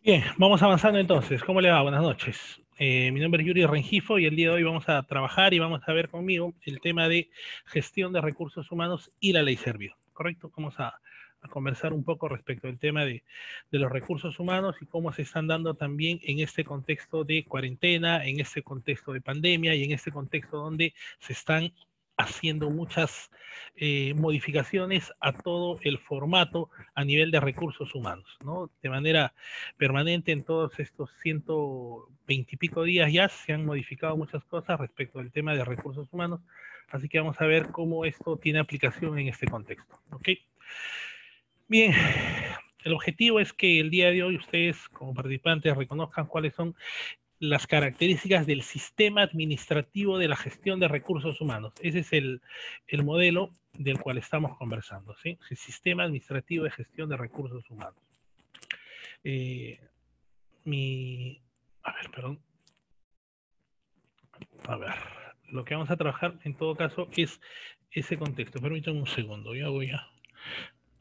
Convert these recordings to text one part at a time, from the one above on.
Bien, vamos avanzando entonces. ¿Cómo le va? Buenas noches. Mi nombre es Yuri Rengifo y el día de hoy vamos a trabajar y vamos a ver conmigo el tema de gestión de recursos humanos y la ley Servir. ¿Correcto? Vamos a conversar un poco respecto al tema de los recursos humanos y cómo se están dando también en este contexto de cuarentena, en este contexto de pandemia y en este contexto donde se están haciendo muchas modificaciones a todo el formato a nivel de recursos humanos, ¿no? De manera permanente en todos estos 120 y pico días ya se han modificado muchas cosas respecto al tema de recursos humanos, así que vamos a ver cómo esto tiene aplicación en este contexto. ¿Ok? Bien, el objetivo es que el día de hoy ustedes como participantes reconozcan cuáles son las características del sistema administrativo de la gestión de recursos humanos. Ese es el modelo del cual estamos conversando, ¿sí? El sistema administrativo de gestión de recursos humanos. Eh, mi, a ver, perdón, a ver, lo que vamos a trabajar en todo caso es ese contexto. Permítanme un segundo, ya voy a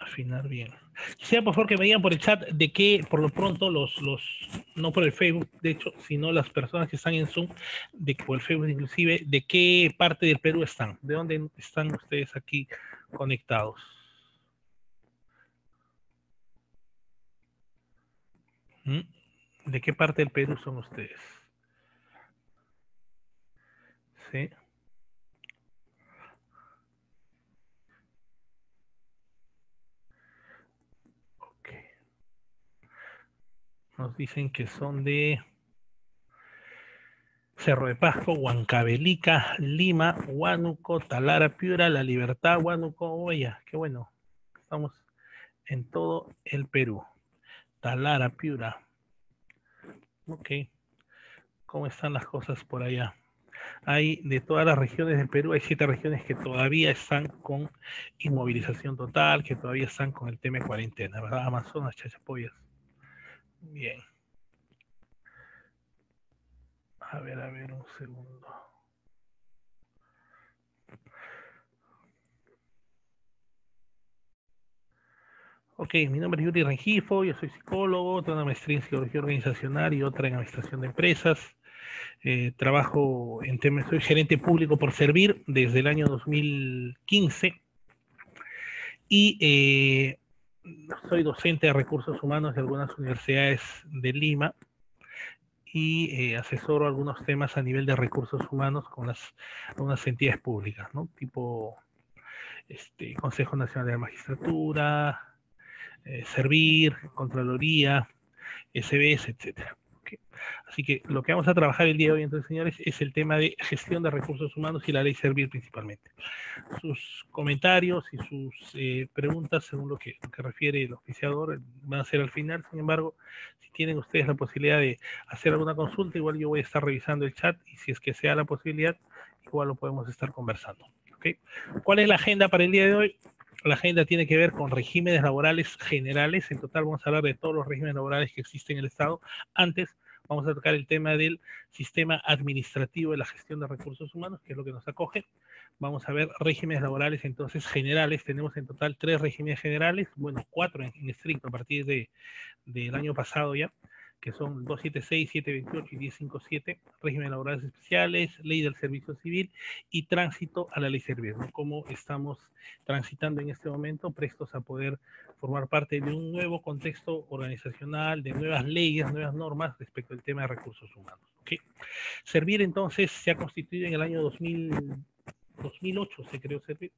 afinar bien. Quisiera por favor que me digan por el chat de qué, por lo pronto, no por el Facebook, de hecho, sino las personas que están en Zoom, por el Facebook inclusive, de qué parte del Perú están, de dónde están ustedes aquí conectados. ¿Mm? ¿De qué parte del Perú son ustedes? ¿Sí? Ok. Nos dicen que son de Cerro de Pasco, Huancavelica, Lima, Huánuco, Talara, Piura, La Libertad, Huánuco, Oya. Qué bueno. Estamos en todo el Perú. Talara, Piura. Ok. ¿Cómo están las cosas por allá? Hay de todas las regiones del Perú, hay 7 regiones que todavía están con inmovilización total, que todavía están con el tema de cuarentena, ¿verdad? Amazonas, Chachapoyas. Bien. A ver, un segundo. Ok, mi nombre es Yuri Rengifo, yo soy psicólogo, tengo una maestría en psicología organizacional y otra en administración de empresas. Trabajo en temas, soy gerente público por Servir desde el año 2015 y soy docente de recursos humanos de algunas universidades de Lima y asesoro algunos temas a nivel de recursos humanos con algunas entidades públicas, ¿no? Tipo Consejo Nacional de la Magistratura, Servir, Contraloría, SBS, etcétera. ¿Okay? Así que lo que vamos a trabajar el día de hoy, entonces, señores, es el tema de gestión de recursos humanos y la ley Servir principalmente. Sus comentarios y sus preguntas, según lo que refiere el oficiador, van a ser al final. Sin embargo, si tienen ustedes la posibilidad de hacer alguna consulta, igual yo voy a estar revisando el chat y si es que sea la posibilidad, igual lo podemos estar conversando. ¿Okay? ¿Cuál es la agenda para el día de hoy? La agenda tiene que ver con regímenes laborales generales. En total vamos a hablar de todos los regímenes laborales que existen en el Estado. Antes vamos a tocar el tema del sistema administrativo de la gestión de recursos humanos, que es lo que nos acoge. Vamos a ver regímenes laborales entonces generales. Tenemos en total 3 regímenes generales, bueno, 4 en estricto a partir del año pasado ya, que son 276, 728 y 1057, régimen laborales especiales, ley del servicio civil y tránsito a la ley Servir, ¿no? Cómo estamos transitando en este momento, prestos a poder formar parte de un nuevo contexto organizacional, de nuevas leyes, nuevas normas respecto al tema de recursos humanos. ¿Okay? Servir entonces se ha constituido en el año 2008, se creó Servir,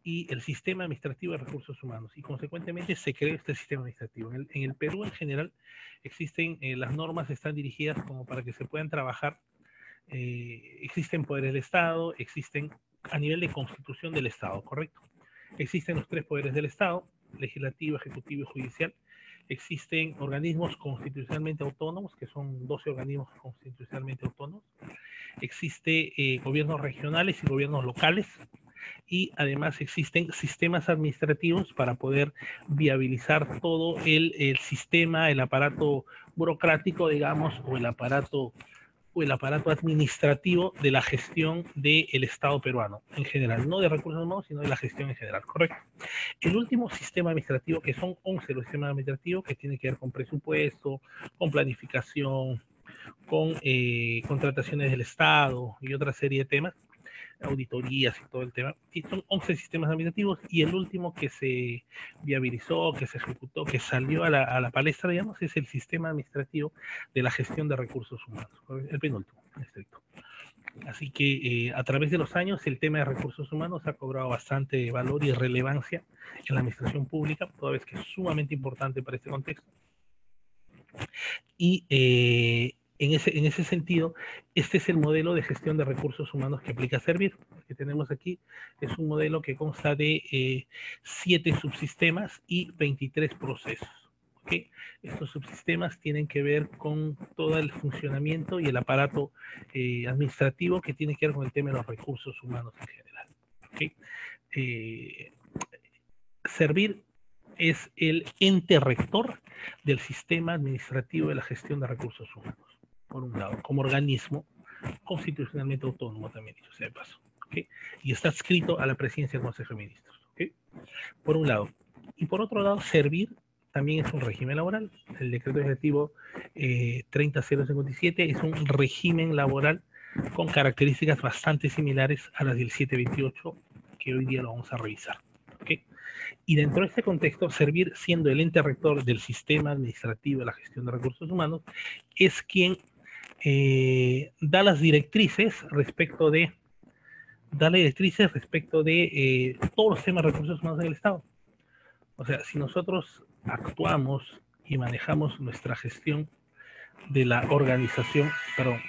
y el sistema administrativo de recursos humanos y consecuentemente se creó este sistema administrativo. En el Perú en general existen, las normas están dirigidas como para que se puedan trabajar, existen poderes del Estado, existen a nivel de constitución del Estado, ¿correcto? Existen los 3 poderes del Estado, legislativo, ejecutivo y judicial. Existen organismos constitucionalmente autónomos, que son 12 organismos constitucionalmente autónomos. Existe gobiernos regionales y gobiernos locales, y además existen sistemas administrativos para poder viabilizar todo el sistema, el aparato burocrático, digamos, o el aparato o el aparato administrativo de la gestión del Estado peruano en general, no de recursos humanos, sino de la gestión en general, ¿correcto? El último sistema administrativo, que son 11 los sistemas administrativos, que tienen que ver con presupuesto, con planificación, con contrataciones del Estado y otra serie de temas, auditorías y todo el tema. Y son 11 sistemas administrativos y el último que se viabilizó, que se ejecutó, que salió a la palestra, digamos, es el sistema administrativo de la gestión de recursos humanos, el penúltimo, en estricto. Así que a través de los años el tema de recursos humanos ha cobrado bastante valor y relevancia en la administración pública, toda vez que es sumamente importante para este contexto. Y en ese sentido, este es el modelo de gestión de recursos humanos que aplica Servir. Lo que tenemos aquí es un modelo que consta de 7 subsistemas y 23 procesos. ¿Okay? Estos subsistemas tienen que ver con todo el funcionamiento y el aparato administrativo que tiene que ver con el tema de los recursos humanos en general. ¿Okay? Servir es el ente rector del sistema administrativo de la gestión de recursos humanos, por un lado, como organismo constitucionalmente autónomo también, dicho sea de paso, ¿okay? Y está adscrito a la presidencia del Consejo de Ministros, ¿okay? Por un lado. Y por otro lado, Servir también es un régimen laboral. El decreto legislativo 30057 es un régimen laboral con características bastante similares a las del 728, que hoy día lo vamos a revisar, ¿okay? Y dentro de este contexto, Servir, siendo el ente rector del sistema administrativo de la gestión de recursos humanos, es quien da las directrices respecto de todos los temas de recursos humanos en el Estado. O sea, si nosotros actuamos y manejamos nuestra gestión de la organización, perdón,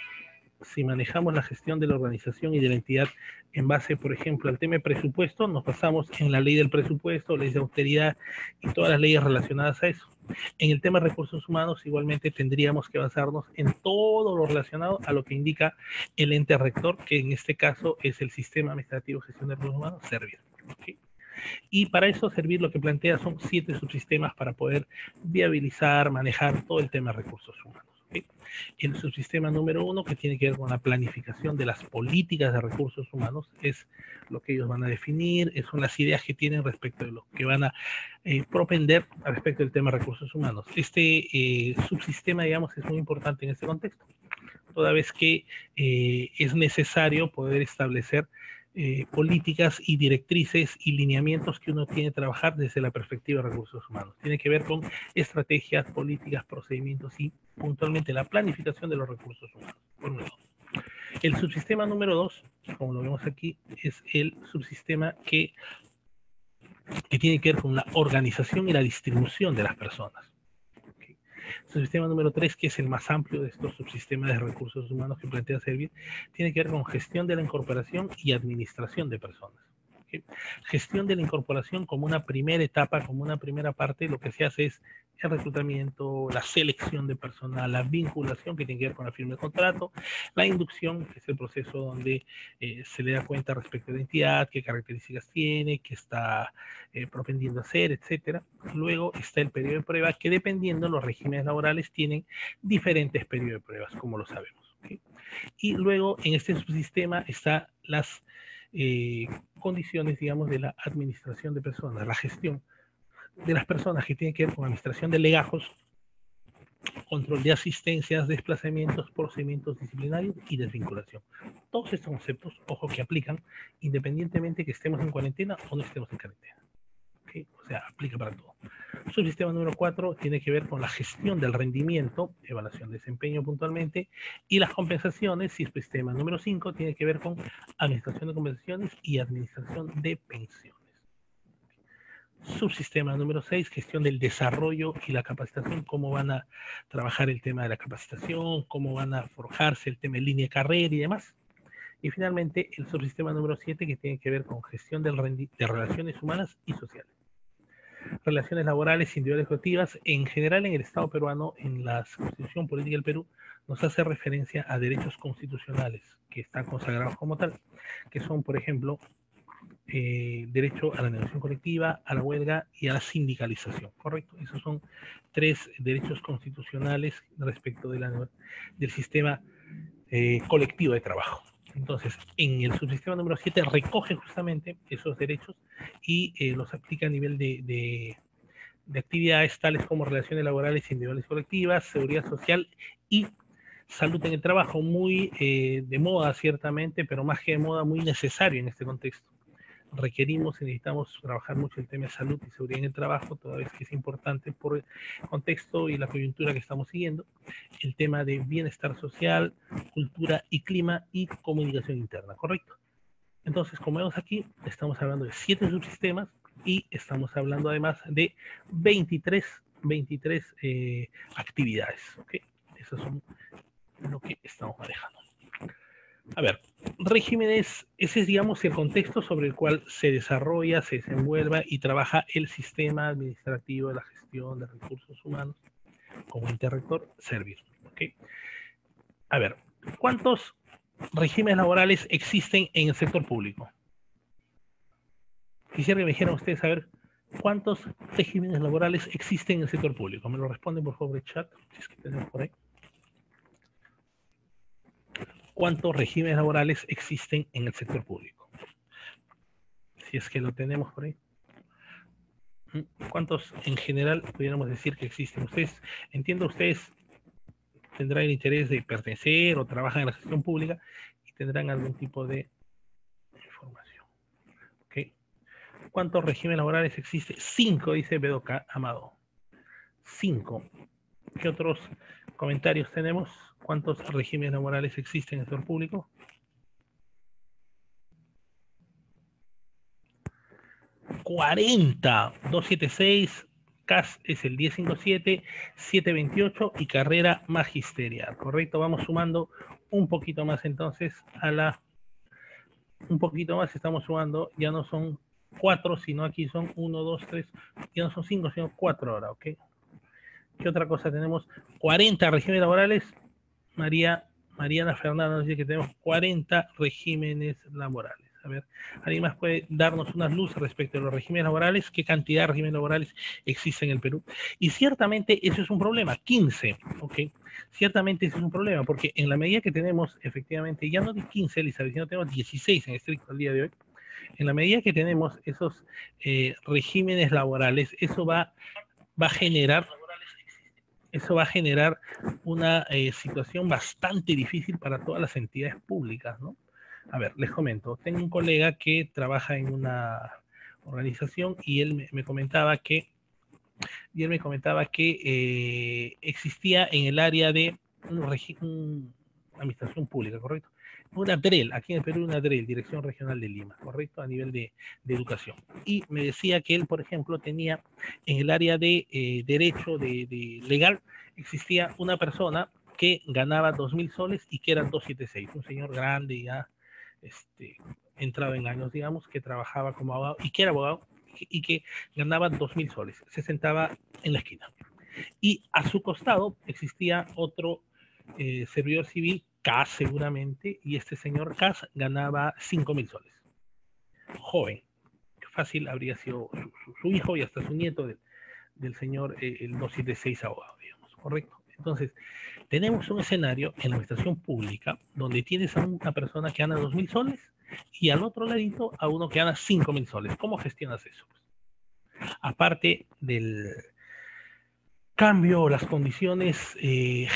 si manejamos la gestión de la organización y de la entidad en base, por ejemplo, al tema de presupuesto, nos basamos en la ley del presupuesto, leyes de austeridad y todas las leyes relacionadas a eso. En el tema de recursos humanos, igualmente tendríamos que basarnos en todo lo relacionado a lo que indica el ente rector, que en este caso es el Sistema Administrativo de Gestión de Recursos Humanos, Servir. ¿Okay? Y para eso Servir lo que plantea son 7 subsistemas para poder viabilizar, manejar todo el tema de recursos humanos. ¿Okay? El subsistema número 1, que tiene que ver con la planificación de las políticas de recursos humanos, es lo que ellos van a definir, son las ideas que tienen respecto de lo que van a propender respecto del tema de recursos humanos. Este subsistema, digamos, es muy importante en este contexto, toda vez que es necesario poder establecer políticas y directrices y lineamientos que uno tiene que trabajar desde la perspectiva de recursos humanos. Tiene que ver con estrategias, políticas, procedimientos y puntualmente la planificación de los recursos humanos, por un lado. El subsistema número 2, como lo vemos aquí, es el subsistema que tiene que ver con la organización y la distribución de las personas. Subsistema número 3, que es el más amplio de estos subsistemas de recursos humanos que plantea Servir, tiene que ver con gestión de la incorporación y administración de personas. ¿Okay? Gestión de la incorporación como una primera etapa, como una primera parte, lo que se hace es el reclutamiento, la selección de personal, la vinculación que tiene que ver con la firma de contrato, la inducción, que es el proceso donde se le da cuenta respecto de la entidad, qué características tiene, qué está propendiendo a hacer, etcétera. Luego está el periodo de prueba, que dependiendo los regímenes laborales tienen diferentes periodos de pruebas, como lo sabemos. ¿Okay? Y luego en este subsistema están las condiciones, digamos, de la administración de personas, la gestión de las personas que tienen que ver con administración de legajos, control de asistencias, desplazamientos, procedimientos disciplinarios y desvinculación. Todos estos conceptos, ojo, que aplican independientemente que estemos en cuarentena o no estemos en cuarentena. ¿Okay? O sea, aplica para todo. Subsistema número 4 tiene que ver con la gestión del rendimiento, evaluación de desempeño puntualmente, y las compensaciones. Y subsistema número 5 tiene que ver con administración de compensaciones y administración de pensiones. Subsistema número 6, gestión del desarrollo y la capacitación, cómo van a trabajar el tema de la capacitación, cómo van a forjarse el tema de línea de carrera y demás. Y finalmente el subsistema número 7, que tiene que ver con gestión de relaciones humanas y sociales. Relaciones laborales, individuales y colectivas, en general en el Estado peruano, en la Constitución Política del Perú, nos hace referencia a derechos constitucionales que están consagrados como tal, que son, por ejemplo, derecho a la negociación colectiva, a la huelga y a la sindicalización, ¿correcto? Esos son 3 derechos constitucionales respecto de del sistema colectivo de trabajo. Entonces, en el subsistema número 7 recoge justamente esos derechos y los aplica a nivel de actividades tales como relaciones laborales individuales y colectivas, seguridad social y salud en el trabajo, muy de moda ciertamente, pero más que de moda, muy necesario en este contexto. Requerimos y necesitamos trabajar mucho el tema de salud y seguridad en el trabajo, toda vez que es importante por el contexto y la coyuntura que estamos siguiendo, el tema de bienestar social, cultura y clima y comunicación interna, ¿correcto? Entonces, como vemos aquí, estamos hablando de 7 subsistemas y estamos hablando además de 23 actividades, ¿ok? Esas son lo que estamos manejando. A ver, regímenes, ese es, digamos, el contexto sobre el cual se desarrolla, se desenvuelve y trabaja el sistema administrativo de la gestión de recursos humanos como ente rector, Servir. ¿Okay? A ver, ¿cuántos regímenes laborales existen en el sector público? Quisiera que me dijeran ustedes, a ver, ¿cuántos regímenes laborales existen en el sector público? Me lo responden por favor en chat, si es que tenemos por ahí. ¿Cuántos regímenes laborales existen en el sector público? Si es que lo tenemos por ahí. ¿Cuántos en general pudiéramos decir que existen? Ustedes, entiendo, ustedes tendrán el interés de pertenecer o trabajan en la gestión pública y tendrán algún tipo de información. ¿Okay? ¿Cuántos regímenes laborales existen? 5, dice Bedoca Amado. 5. ¿Qué otros comentarios tenemos? ¿Cuántos regímenes laborales existen en el sector público? 40. 276, CAS es el 1057, 728 y carrera magisterial. Correcto, vamos sumando un poquito más entonces un poquito más estamos sumando, ya no son 4, sino aquí son 1, 2, 3, ya no son 5, sino 4 ahora, ¿ok? ¿Qué otra cosa tenemos? 40 regímenes laborales. Mariana Fernanda nos dice que tenemos 40 regímenes laborales. A ver, ¿alguien más puede darnos unas luces respecto a los regímenes laborales? ¿Qué cantidad de regímenes laborales existen en el Perú? Y ciertamente eso es un problema, 15, ¿ok? Ciertamente eso es un problema, porque en la medida que tenemos, efectivamente, ya no de 15, Elizabeth, sino tenemos 16 en estricto al día de hoy, en la medida que tenemos esos regímenes laborales, eso va a generar una situación bastante difícil para todas las entidades públicas, ¿no? A ver, les comento, tengo un colega que trabaja en una organización y él me comentaba que, existía en el área de una administración pública, ¿correcto? Una DREL, aquí en el Perú una DREL, Dirección Regional de Lima, ¿correcto? A nivel de educación. Y me decía que él, por ejemplo, tenía en el área de derecho legal, existía una persona que ganaba 2.000 soles y que era 276, un señor grande ya, entrado en años, digamos, que trabajaba como abogado y que era abogado y que ganaba 2.000 soles. Se sentaba en la esquina. Y a su costado existía otro servidor civil, CAS seguramente, y este señor CAS ganaba 5.000 soles. Joven, fácil habría sido su hijo y hasta su nieto del señor, el 276 abogado, digamos, ¿correcto? Entonces, tenemos un escenario en la administración pública donde tienes a una persona que gana 2.000 soles y al otro ladito a uno que gana 5.000 soles. ¿Cómo gestionas eso? Aparte del cambio, las condiciones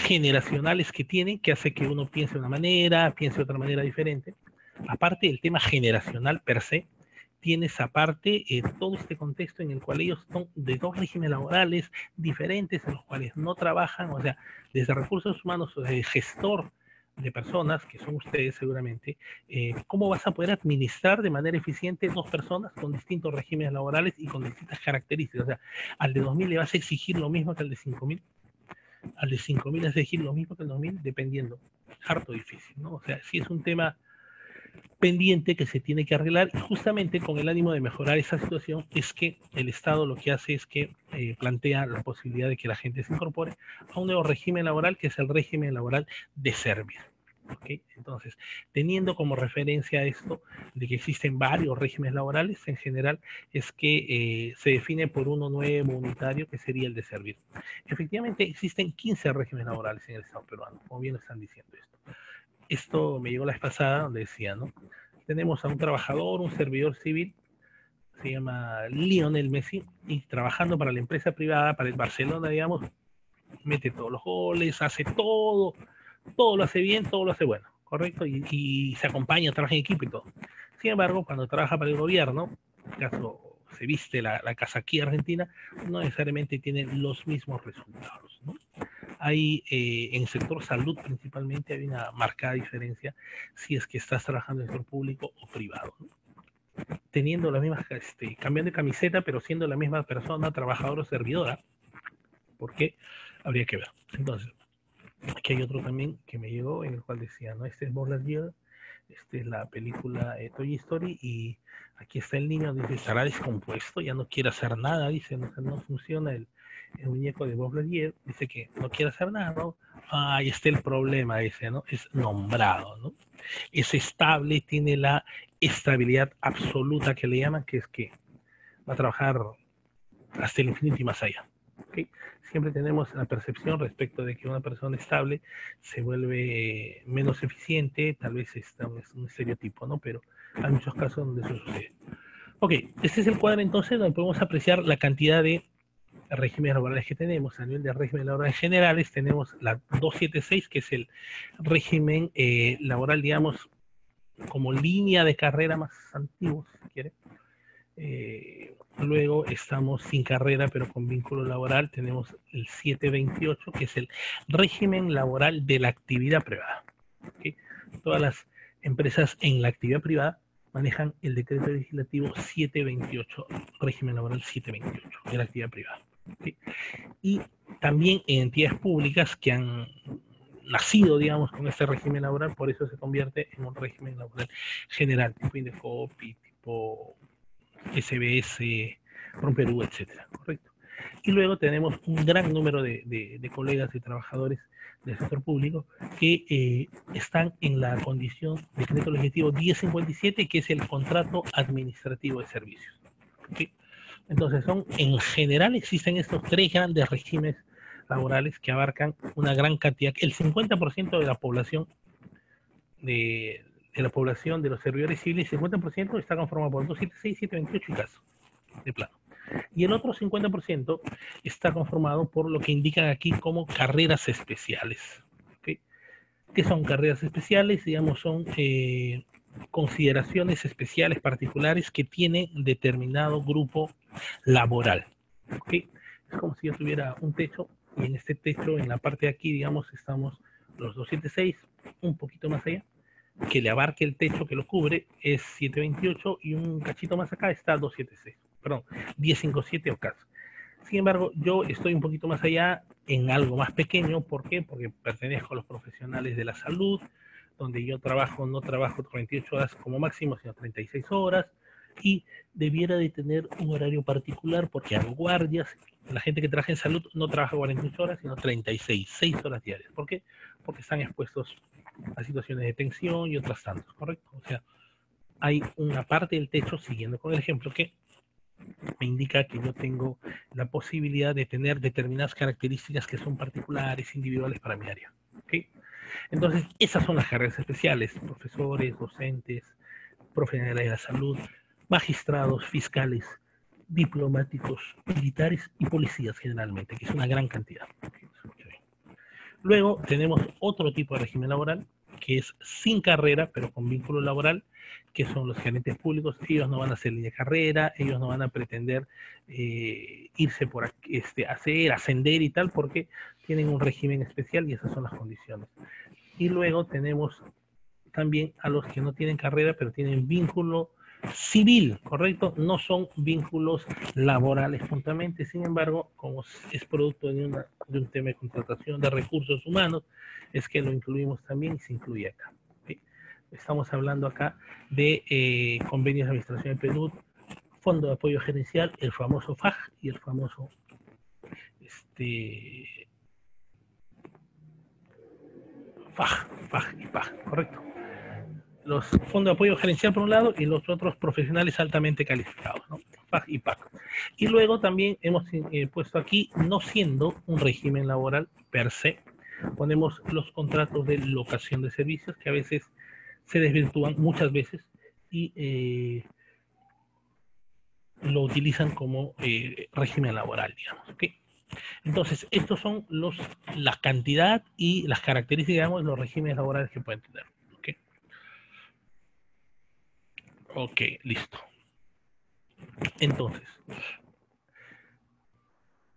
generacionales que tiene, que hace que uno piense de una manera, piense de otra manera diferente. Aparte del tema generacional per se, tienes aparte todo este contexto en el cual ellos son de dos regímenes laborales diferentes, en los cuales no trabajan, o sea, desde recursos humanos, desde gestor de personas, que son ustedes seguramente, ¿cómo vas a poder administrar de manera eficiente dos personas con distintos regímenes laborales y con distintas características? O sea, al de 2.000 le vas a exigir lo mismo que al de 5.000, al de 5.000 le vas a exigir lo mismo que al 2.000, dependiendo. Harto difícil, ¿no? O sea, sí es un tema pendiente que se tiene que arreglar y justamente con el ánimo de mejorar esa situación es que el Estado lo que hace es que plantea la posibilidad de que la gente se incorpore a un nuevo régimen laboral que es el régimen laboral de Servir. ¿Okay? Entonces, teniendo como referencia esto de que existen varios regímenes laborales, en general es que se define por uno nuevo, unitario, que sería el de Servir. Efectivamente, existen 15 regímenes laborales en el Estado peruano, como bien están diciendo esto. esto me llegó la vez pasada, donde decía, ¿no? Tenemos a un trabajador, un servidor civil, se llama Lionel Messi, y trabajando para la empresa privada, para el Barcelona, digamos, mete todos los goles, hace todo, todo lo hace bien, todo lo hace bueno, ¿correcto? Y se acompaña, trabaja en equipo y todo. Sin embargo, cuando trabaja para el gobierno, en este caso se viste la casaquilla argentina, no necesariamente tiene los mismos resultados, ¿no? Hay, en el sector salud principalmente, hay una marcada diferencia si es que estás trabajando en el sector público o privado, ¿no? Teniendo la misma, cambiando de camiseta, pero siendo la misma persona, trabajadora o servidora, porque habría que ver. Entonces, aquí hay otro también que me llegó, en el cual decía, ¿no? Este es Buzz Lightyear, esta es la película Toy Story, y aquí está el niño, dice, estará descompuesto, ya no quiere hacer nada, dice, no, no funciona el muñeco de Buzz Lightyear, dice que no quiere hacer nada, ¿no? Ahí está el problema, dice, ¿no? Es nombrado, ¿no? Es estable, tiene la estabilidad absoluta que le llaman, que es que va a trabajar hasta el infinito y más allá. ¿Okay? Siempre tenemos la percepción respecto de que una persona estable se vuelve menos eficiente, tal vez es un estereotipo, ¿no? Pero hay muchos casos donde eso sucede. Ok, este es el cuadro entonces donde podemos apreciar la cantidad de regímenes laborales que tenemos. A nivel de régimen laboral generales tenemos la 276, que es el régimen laboral, digamos, como línea de carrera más antiguo, si quiere. Luego estamos sin carrera, pero con vínculo laboral. Tenemos el 728, que es el régimen laboral de la actividad privada. ¿Okay? Todas las empresas en la actividad privada manejan el decreto legislativo 728, régimen laboral 728 de la actividad privada. ¿Okay? Y también en entidades públicas que han nacido, digamos, con este régimen laboral, por eso se convierte en un régimen laboral general, tipo Indecopi, tipo SBS, Romperú, etcétera, ¿correcto? Y luego tenemos un gran número de colegas y trabajadores del sector público que están en la condición decreto legislativo 1057, que es el contrato administrativo de servicios. ¿Okay? Entonces, en general existen estos tres grandes regímenes laborales que abarcan una gran cantidad, el 50% de la población de la población de los servidores civiles, el 50% está conformado por 276, 728 y caso de plano. Y el otro 50% está conformado por lo que indican aquí como carreras especiales. ¿Okay? ¿Qué son carreras especiales? Digamos, son consideraciones especiales particulares que tiene determinado grupo laboral. ¿Okay? Es como si yo tuviera un techo y en este techo, en la parte de aquí, digamos, estamos los 276, un poquito más allá, que le abarque el techo que lo cubre es 728 y un cachito más acá está 276, perdón, 1057 o caso. Sin embargo, yo estoy un poquito más allá en algo más pequeño. ¿Por qué? Porque pertenezco a los profesionales de la salud, donde yo trabajo, no trabajo 48 horas como máximo, sino 36 horas, y debiera de tener un horario particular porque hago guardias. La gente que trabaja en salud no trabaja 48 horas, sino 36, 6 horas diarias. ¿Por qué? Porque están expuestos a situaciones de tensión y otras tantas, ¿correcto? O sea, hay una parte del techo, siguiendo con el ejemplo, que me indica que yo tengo la posibilidad de tener determinadas características que son particulares, individuales para mi área. ¿Okay? Entonces, esas son las carreras especiales, profesores, docentes, profesionales de la salud, magistrados, fiscales, diplomáticos, militares y policías generalmente, que es una gran cantidad. Okay. Luego tenemos otro tipo de régimen laboral, que es sin carrera, pero con vínculo laboral, que son los gerentes públicos. Ellos no van a hacer línea de carrera, ellos no van a pretender irse por ascender y tal, porque tienen un régimen especial y esas son las condiciones. Y luego tenemos también a los que no tienen carrera, pero tienen vínculo civil, ¿correcto? No son vínculos laborales puntualmente, sin embargo, como es producto de un tema de contratación de recursos humanos, es que lo incluimos también y se incluye acá. ¿Okay? Estamos hablando acá de convenios de administración de PNUD, Fondo de Apoyo Gerencial, el famoso FAG y el famoso FAG y PAG, ¿correcto? Los fondos de apoyo gerencial por un lado y los otros profesionales altamente calificados, ¿no? FAG y PAC. Y luego también hemos puesto aquí, no siendo un régimen laboral per se, ponemos los contratos de locación de servicios que a veces se desvirtúan, muchas veces, y lo utilizan como régimen laboral, digamos. ¿Okay? Entonces, estos son la cantidad y las características, digamos, de los regímenes laborales que pueden tener. ¿Okay? Ok, listo. Entonces,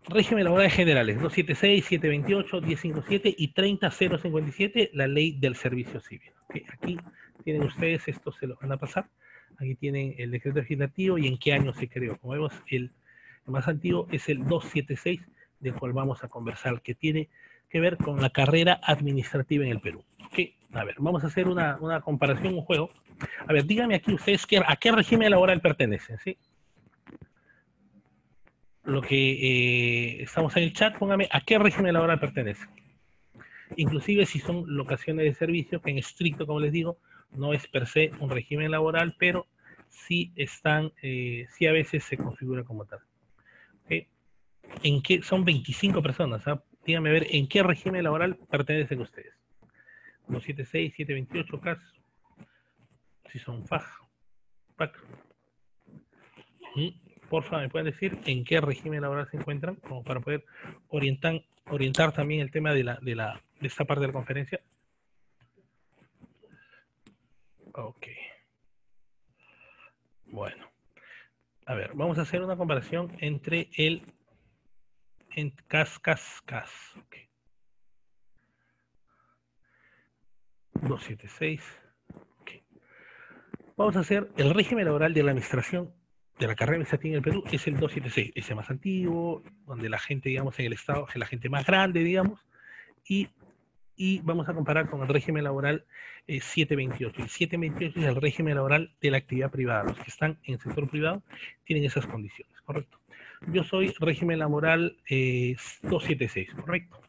régimen laborales generales, 276, 728, 1057 y 30057, la ley del servicio civil. ¿Okay? Aquí tienen ustedes, esto se lo van a pasar. Aquí tienen el decreto legislativo y en qué año se creó. Como vemos, el más antiguo es el 276, del cual vamos a conversar, que tiene que ver con la carrera administrativa en el Perú. ¿Okay? A ver, vamos a hacer una comparación, un juego. A ver, díganme aquí ustedes a qué régimen laboral pertenecen, ¿sí? Lo que estamos en el chat, póngame a qué régimen laboral pertenece. Inclusive si son locaciones de servicio, que en estricto, como les digo, no es per se un régimen laboral, pero sí están, sí a veces se configura como tal. ¿Okay? ¿En qué? Son 25 personas, ¿ah? Díganme a ver en qué régimen laboral pertenecen ustedes. 276, 728 CAS, si son FAJ, PAC. Porfa, ¿me pueden decir en qué régimen laboral se encuentran? Como para poder orientar también el tema de esta parte de la conferencia. Ok. Bueno. A ver, vamos a hacer una comparación entre CAS. Okay. 276. Okay. Vamos a hacer el régimen laboral de la administración de la carrera administrativa en el Perú, es el 276, ese más antiguo, donde la gente, digamos, en el Estado es la gente más grande, digamos, y vamos a comparar con el régimen laboral 728. El 728 es el régimen laboral de la actividad privada. Los que están en el sector privado tienen esas condiciones, ¿correcto? Yo soy régimen laboral 276, ¿correcto?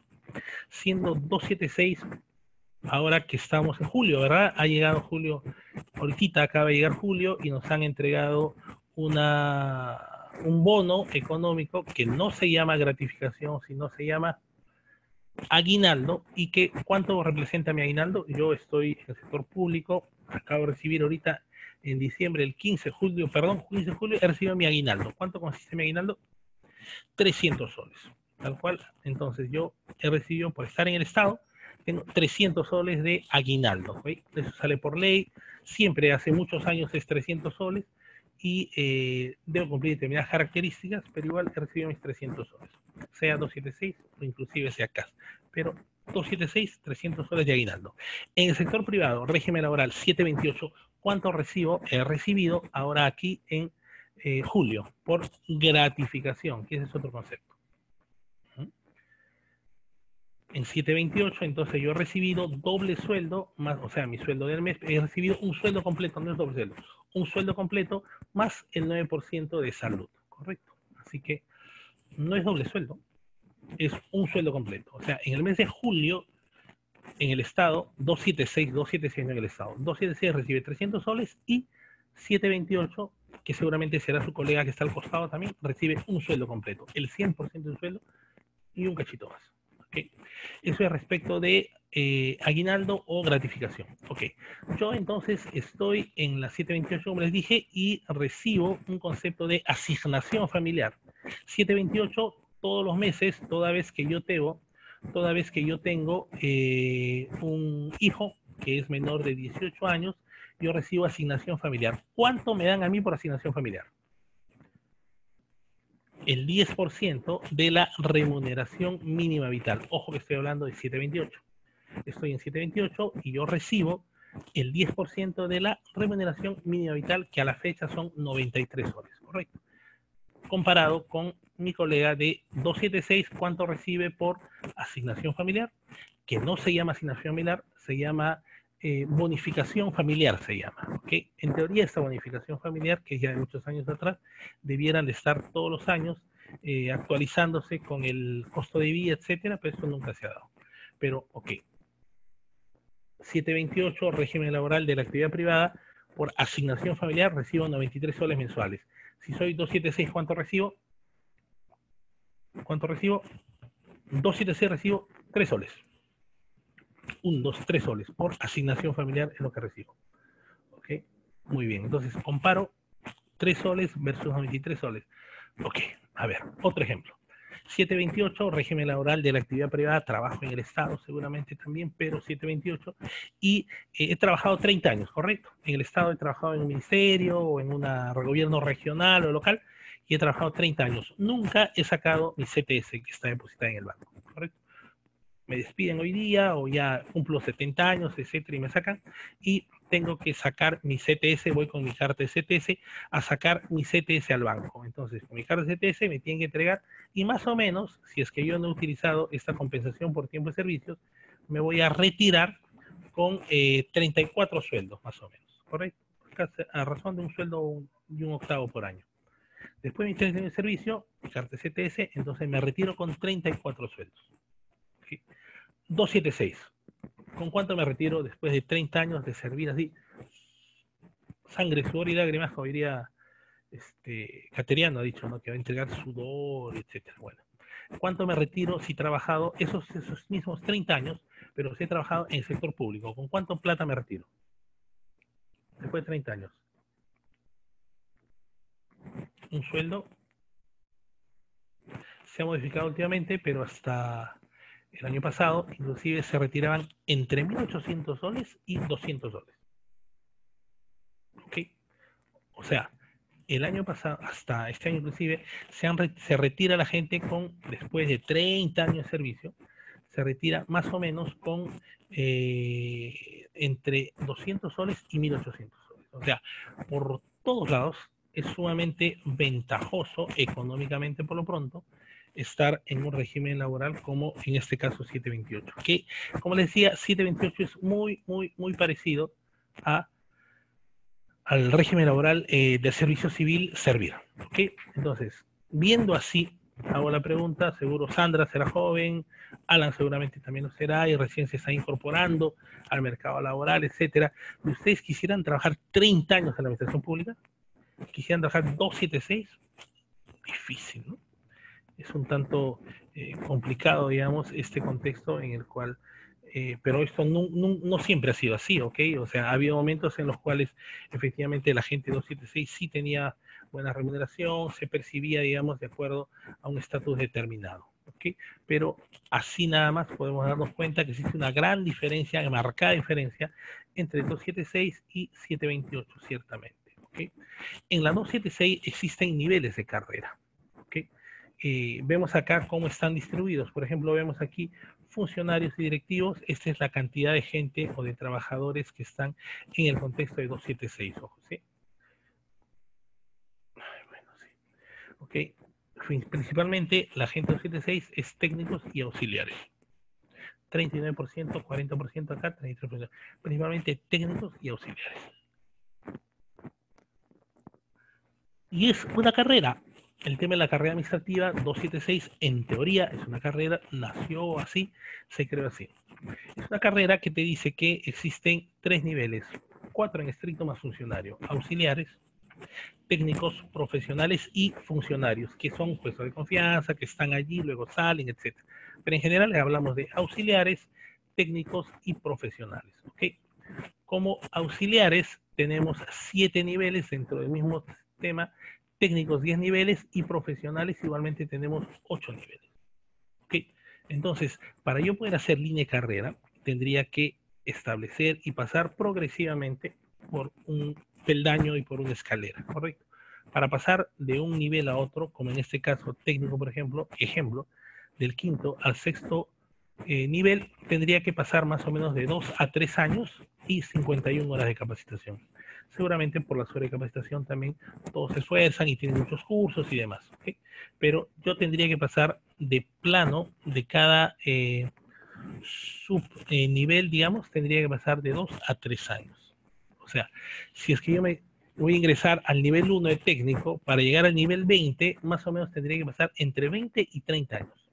Siendo 276, ahora que estamos en julio, ¿verdad? Ha llegado julio, ahorita acaba de llegar julio y nos han entregado un bono económico que no se llama gratificación, sino se llama aguinaldo. ¿Y que cuánto representa mi aguinaldo? Yo estoy en el sector público, acabo de recibir ahorita en diciembre, el 15 de julio, perdón, 15 de julio, he recibido mi aguinaldo. ¿Cuánto consiste mi aguinaldo? 300 soles, tal cual. Entonces yo he recibido, por estar en el Estado, tengo 300 soles de aguinaldo. ¿Okay? Eso sale por ley, siempre hace muchos años es 300 soles y debo cumplir determinadas características, pero igual he recibido mis 300 soles, sea 276 o inclusive sea CAS, pero 276, 300 soles de aguinaldo. En el sector privado, régimen laboral 728, ¿cuánto recibo? He recibido ahora aquí en julio, por gratificación, que ese es otro concepto. En 728, entonces yo he recibido doble sueldo, más, o sea, mi sueldo del mes, he recibido un sueldo completo, no es doble sueldo, un sueldo completo más el 9% de salud, ¿correcto? Así que no es doble sueldo, es un sueldo completo. O sea, en el mes de julio, en el Estado, 276 en el Estado, 276 recibe 300 soles y 728, que seguramente será su colega que está al costado también, recibe un sueldo completo, el 100% del sueldo y un cachito más. ¿Okay? Eso es respecto de aguinaldo o gratificación. Ok, yo entonces estoy en la 728, como les dije, y recibo un concepto de asignación familiar. 728 todos los meses, toda vez que yo tengo un hijo que es menor de 18 años, yo recibo asignación familiar. ¿Cuánto me dan a mí por asignación familiar? El 10% de la remuneración mínima vital. Ojo que estoy hablando de 728. Estoy en 728 y yo recibo el 10% de la remuneración mínima vital, que a la fecha son 93 soles, ¿correcto? Comparado con mi colega de 276, ¿cuánto recibe por asignación familiar? Que no se llama asignación familiar, se llama bonificación familiar, se llama. ¿Okay? En teoría, esta bonificación familiar, que ya de muchos años atrás, debieran de estar todos los años actualizándose con el costo de vida, etcétera, pero eso nunca se ha dado. Pero, ok. 728, régimen laboral de la actividad privada, por asignación familiar recibo 93 soles mensuales. Si soy 276, ¿cuánto recibo? ¿Cuánto recibo? 276 recibo 3 soles. 1, 2, 3 soles por asignación familiar es lo que recibo. ¿Ok? Muy bien, entonces comparo 3 soles versus 93 soles. Ok, a ver, otro ejemplo. 728, régimen laboral de la actividad privada, trabajo en el Estado seguramente también, pero 728, y he trabajado 30 años, ¿correcto? En el Estado he trabajado en un ministerio o en un gobierno regional o local, y he trabajado 30 años. Nunca he sacado mi CTS que está depositada en el banco, ¿correcto? Me despiden hoy día o ya cumplo 70 años, etcétera, y me sacan, y tengo que sacar mi CTS, voy con mi carta de CTS a sacar mi CTS al banco. Entonces, con mi carta de CTS me tienen que entregar, y más o menos, si es que yo no he utilizado esta compensación por tiempo de servicios, me voy a retirar con 34 sueldos, más o menos, ¿correcto? A razón de un sueldo y un octavo por año. Después de mi 30 años de servicio, mi carta de CTS, entonces me retiro con 34 sueldos. ¿Sí? 276. ¿Con cuánto me retiro después de 30 años de servir así? Sangre, sudor y lágrimas, como diría Cateriano, ha dicho, ¿no? Que va a entregar sudor, etcétera. Bueno, ¿cuánto me retiro si he trabajado esos mismos 30 años, pero si he trabajado en el sector público? ¿Con cuánto plata me retiro? Después de 30 años. Un sueldo se ha modificado últimamente, pero hasta el año pasado, inclusive se retiraban entre 1.800 soles y 200 soles. ¿Ok? O sea, el año pasado, hasta este año inclusive, se retira la gente después de 30 años de servicio, se retira más o menos con entre 200 soles y 1.800 soles. O sea, por todos lados es sumamente ventajoso económicamente por lo pronto estar en un régimen laboral como en este caso 728. Que, como les decía, 728 es muy, muy, muy parecido al régimen laboral del servicio civil servir. ¿Ok? Entonces, viendo así, hago la pregunta, seguro Sandra será joven, Alan seguramente también lo será y recién se está incorporando al mercado laboral, etcétera. ¿Y ustedes quisieran trabajar 30 años en la administración pública? ¿Quisieran trabajar 276? Difícil, ¿no? Es un tanto complicado, digamos, este contexto en el cual pero esto no siempre ha sido así, ¿ok? O sea, ha habido momentos en los cuales efectivamente la gente 276 sí tenía buena remuneración, se percibía, digamos, de acuerdo a un estatus determinado, ¿ok? Pero así nada más podemos darnos cuenta que existe una gran diferencia, una marcada diferencia entre 276 y 728, ciertamente, ¿ok? En la 276 existen niveles de carrera, ¿ok? Vemos acá cómo están distribuidos. Por ejemplo, vemos aquí funcionarios y directivos. Esta es la cantidad de gente o de trabajadores que están en el contexto de 276. Ojo, ¿sí? Bueno, sí. Ok. Principalmente la gente 276 es técnicos y auxiliares. 39%, 40% acá, 33%. Principalmente técnicos y auxiliares. Y es una carrera. El tema de la carrera administrativa 276, en teoría, es una carrera, nació así, se creó así. Es una carrera que te dice que existen 3 niveles, 4 en estricto más funcionario, auxiliares, técnicos, profesionales y funcionarios, que son puestos de confianza, que están allí, luego salen, etc. Pero en general hablamos de auxiliares, técnicos y profesionales. ¿Okay? Como auxiliares tenemos 7 niveles dentro del mismo tema, técnicos 10 niveles y profesionales igualmente tenemos 8 niveles. ¿Okay? Entonces, para yo poder hacer línea de carrera, tendría que establecer y pasar progresivamente por un peldaño y por una escalera, ¿correcto? Para pasar de un nivel a otro, como en este caso técnico, por ejemplo, del quinto al sexto nivel, tendría que pasar más o menos de 2 a 3 años y 51 horas de capacitación. Seguramente por la sobrecapacitación también todos se esfuerzan y tienen muchos cursos y demás. ¿Okay? Pero yo tendría que pasar de plano de cada subnivel, digamos, tendría que pasar de 2 a 3 años. O sea, si es que yo me voy a ingresar al nivel 1 de técnico, para llegar al nivel 20, más o menos tendría que pasar entre 20 y 30 años.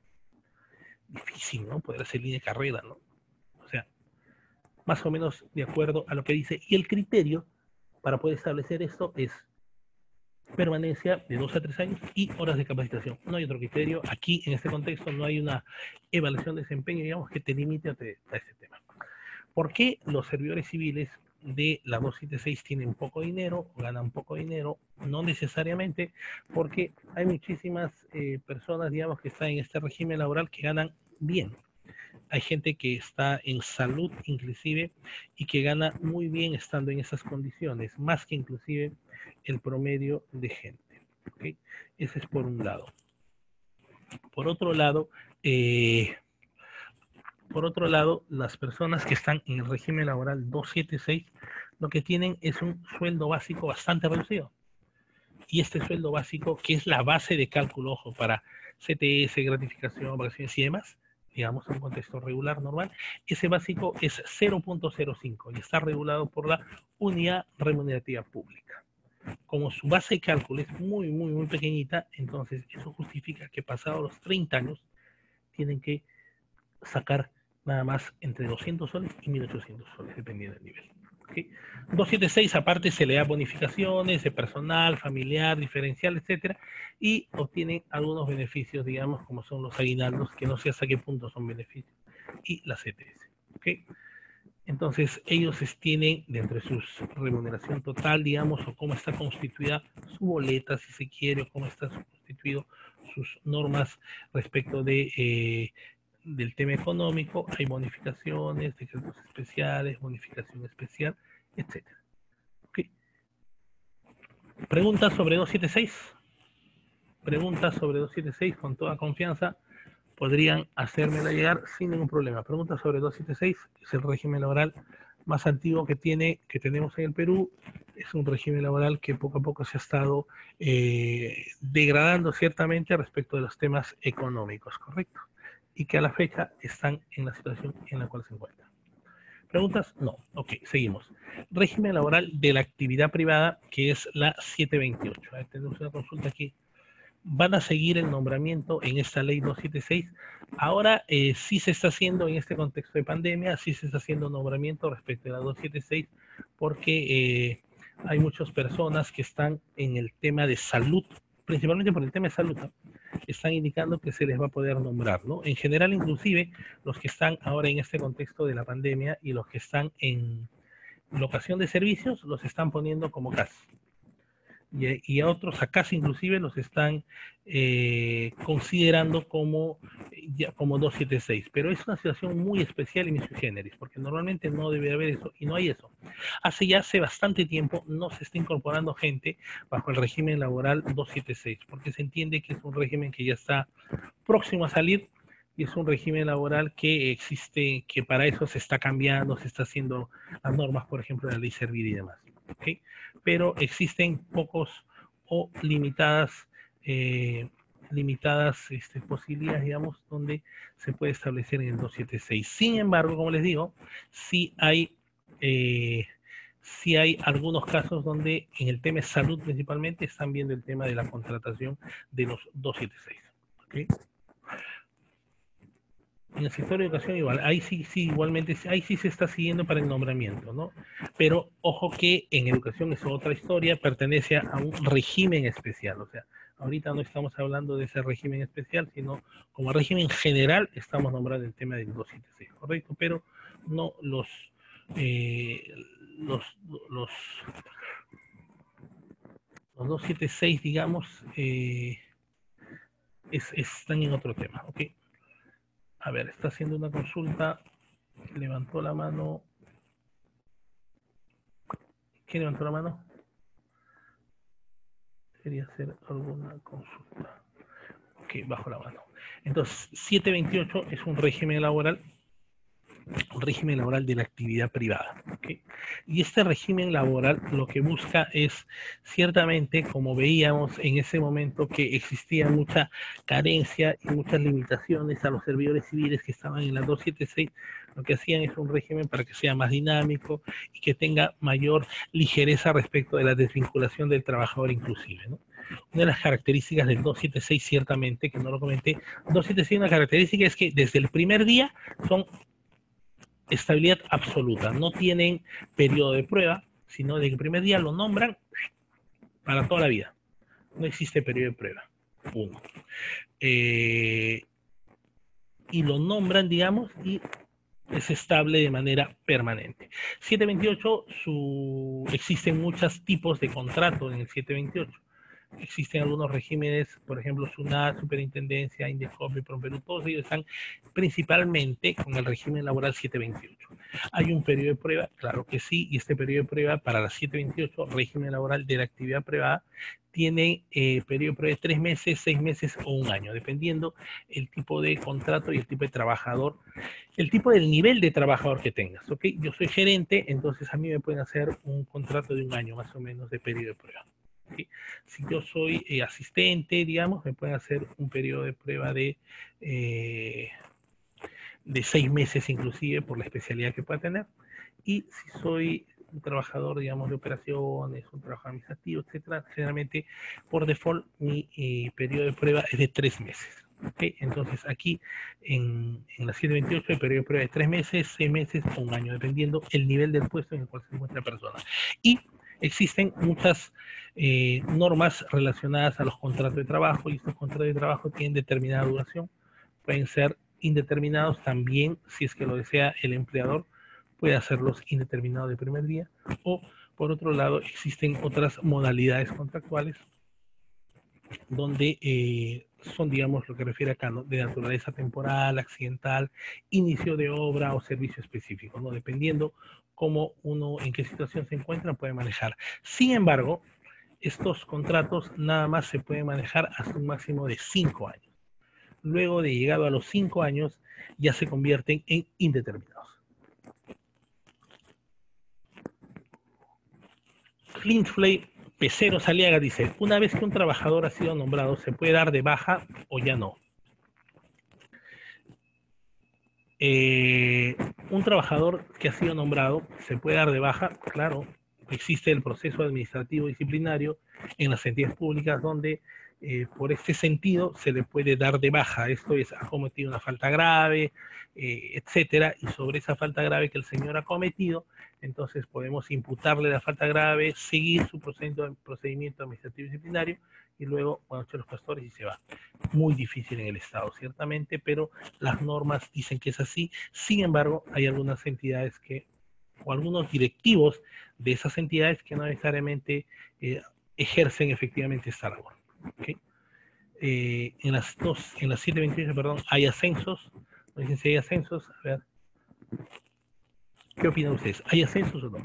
Difícil, ¿no? Poder hacer línea de carrera, ¿no? O sea, más o menos de acuerdo a lo que dice. Y el criterio para poder establecer esto es permanencia de 2 a 3 años y horas de capacitación. No hay otro criterio. Aquí, en este contexto, no hay una evaluación de desempeño, digamos, que te limite a este tema. ¿Por qué los servidores civiles de la 276 tienen poco dinero, ganan poco dinero? No necesariamente, porque hay muchísimas personas, digamos, que están en este régimen laboral que ganan bien. Hay gente que está en salud inclusive y que gana muy bien estando en esas condiciones, más que inclusive el promedio de gente. ¿Okay? Ese es por un lado. Por otro lado, eh, las personas que están en el régimen laboral 276, lo que tienen es un sueldo básico bastante reducido. Y este sueldo básico, que es la base de cálculo, ojo, para CTS, gratificación, vacaciones y demás, digamos en un contexto regular, normal, ese básico es 0.05 y está regulado por la unidad remunerativa pública. Como su base de cálculo es muy, muy, muy pequeñita, entonces eso justifica que pasados los 30 años tienen que sacar nada más entre 200 soles y 1.800 soles, dependiendo del nivel. ¿Okay? 276 aparte se le da bonificaciones de personal, familiar, diferencial, etcétera, y obtienen algunos beneficios, digamos, como son los aguinaldos, que no sé hasta qué punto son beneficios, y la CTS. ¿Okay? Entonces, ellos tienen dentro de su remuneración total, digamos, o cómo está constituida su boleta, si se quiere, o cómo está constituido sus normas respecto de del tema económico, hay bonificaciones, decretos especiales, bonificación especial, etc. ¿Okay? Preguntas sobre 276. Preguntas sobre 276 con toda confianza podrían hacérmela llegar sin ningún problema. Preguntas sobre 276, es el régimen laboral más antiguo que tenemos en el Perú. Es un régimen laboral que poco a poco se ha estado degradando ciertamente respecto de los temas económicos, ¿correcto? Y que a la fecha están en la situación en la cual se encuentran. ¿Preguntas? No. Ok, seguimos. Régimen laboral de la actividad privada, que es la 728. A ver, tenemos una consulta aquí. ¿Van a seguir el nombramiento en esta ley 276? Ahora sí se está haciendo en este contexto de pandemia, sí se está haciendo nombramiento respecto a la 276, porque hay muchas personas que están en el tema de salud, principalmente por el tema de salud, ¿no? Están indicando que se les va a poder nombrar, ¿no? En general, inclusive, los que están ahora en este contexto de la pandemia y los que están en locación de servicios, los están poniendo como CAS. Y a otros, a CAS inclusive, los están considerando como 276. Pero es una situación muy especial y muy sui generis, porque normalmente no debe haber eso, y no hay eso. Hace bastante tiempo no se está incorporando gente bajo el régimen laboral 276, porque se entiende que es un régimen que ya está próximo a salir, y es un régimen laboral que existe, que para eso se está cambiando, se está haciendo las normas, por ejemplo, de la ley Servir y demás. ¿Okay? Pero existen pocos o limitadas posibilidades, digamos, donde se puede establecer en el 276. Sin embargo, como les digo, sí hay algunos casos donde en el tema de salud principalmente están viendo el tema de la contratación de los 276. ¿Okay? En el sector de educación igual, ahí sí, igualmente, ahí sí se está siguiendo para el nombramiento, ¿no? Pero ojo que en educación es otra historia, pertenece a un régimen especial, o sea, ahorita no estamos hablando de ese régimen especial, sino como régimen general estamos nombrando el tema del 276, ¿correcto? Pero no los 276, digamos, están en otro tema, ¿ok? A ver, está haciendo una consulta. Levantó la mano. ¿Quién levantó la mano? Quería hacer alguna consulta. Ok, bajo la mano. Entonces, 728 es un régimen laboral de la actividad privada. ¿Okay? Y este régimen laboral lo que busca es, ciertamente, como veíamos en ese momento, que existía mucha carencia y muchas limitaciones a los servidores civiles que estaban en la 276, lo que hacían es un régimen para que sea más dinámico y que tenga mayor ligereza respecto de la desvinculación del trabajador inclusive, ¿no? Una de las características del 276, ciertamente, que no lo comenté, 276, una característica es que desde el primer día son estabilidad absoluta, no tienen periodo de prueba, sino de que el primer día lo nombran para toda la vida. No existe periodo de prueba. Uno. Y lo nombran, digamos, y es estable de manera permanente. 728, existen muchos tipos de contrato en el 728. Existen algunos regímenes, por ejemplo, SUNAT, Superintendencia, Indecopi, Promperú, todos ellos están principalmente con el régimen laboral 728. ¿Hay un periodo de prueba? Claro que sí, y este periodo de prueba para la 728, régimen laboral de la actividad privada, tiene periodo de prueba de 3 meses, 6 meses o un año, dependiendo el tipo de contrato y el tipo de trabajador, el tipo del nivel de trabajador que tengas, ¿ok? Yo soy gerente, entonces a mí me pueden hacer un contrato de un año más o menos de periodo de prueba. ¿Sí? Si yo soy asistente, digamos, me pueden hacer un periodo de prueba de 6 meses inclusive por la especialidad que pueda tener. Y si soy un trabajador, digamos, de operaciones, un trabajador administrativo, etcétera, generalmente por default mi periodo de prueba es de 3 meses. ¿Okay? Entonces aquí en la 728 el periodo de prueba es 3 meses, 6 meses o un año, dependiendo el nivel del puesto en el cual se encuentra la persona. Y existen muchas normas relacionadas a los contratos de trabajo, y estos contratos de trabajo tienen determinada duración, pueden ser indeterminados también, si es que lo desea el empleador, puede hacerlos indeterminados de primer día, o por otro lado existen otras modalidades contractuales donde son, digamos, lo que refiere acá, ¿no? De naturaleza temporal, accidental, inicio de obra o servicio específico, ¿no? Dependiendo cómo uno, en qué situación se encuentra, puede manejar. Sin embargo, estos contratos nada más se pueden manejar hasta un máximo de 5 años. Luego de llegado a los 5 años, ya se convierten en indeterminados. Flintflay Pecero Saliaga dice, una vez que un trabajador ha sido nombrado, ¿se puede dar de baja o ya no? Un trabajador que ha sido nombrado, ¿se puede dar de baja? Claro, existe el proceso administrativo disciplinario en las entidades públicas donde por este sentido se le puede dar de baja. Esto es, ha cometido una falta grave, etcétera, y sobre esa falta grave que el señor ha cometido, entonces podemos imputarle la falta grave, seguir su procedimiento administrativo disciplinario y luego, bueno, echar los pastores y se va. Muy difícil en el Estado, ciertamente, pero las normas dicen que es así. Sin embargo, hay algunas entidades que, o algunos directivos de esas entidades que no necesariamente ejercen efectivamente esta labor. ¿Okay? En las 728, perdón, hay ascensos. No dicen si hay ascensos. A ver. ¿Qué opinan ustedes? ¿Hay ascensos o no?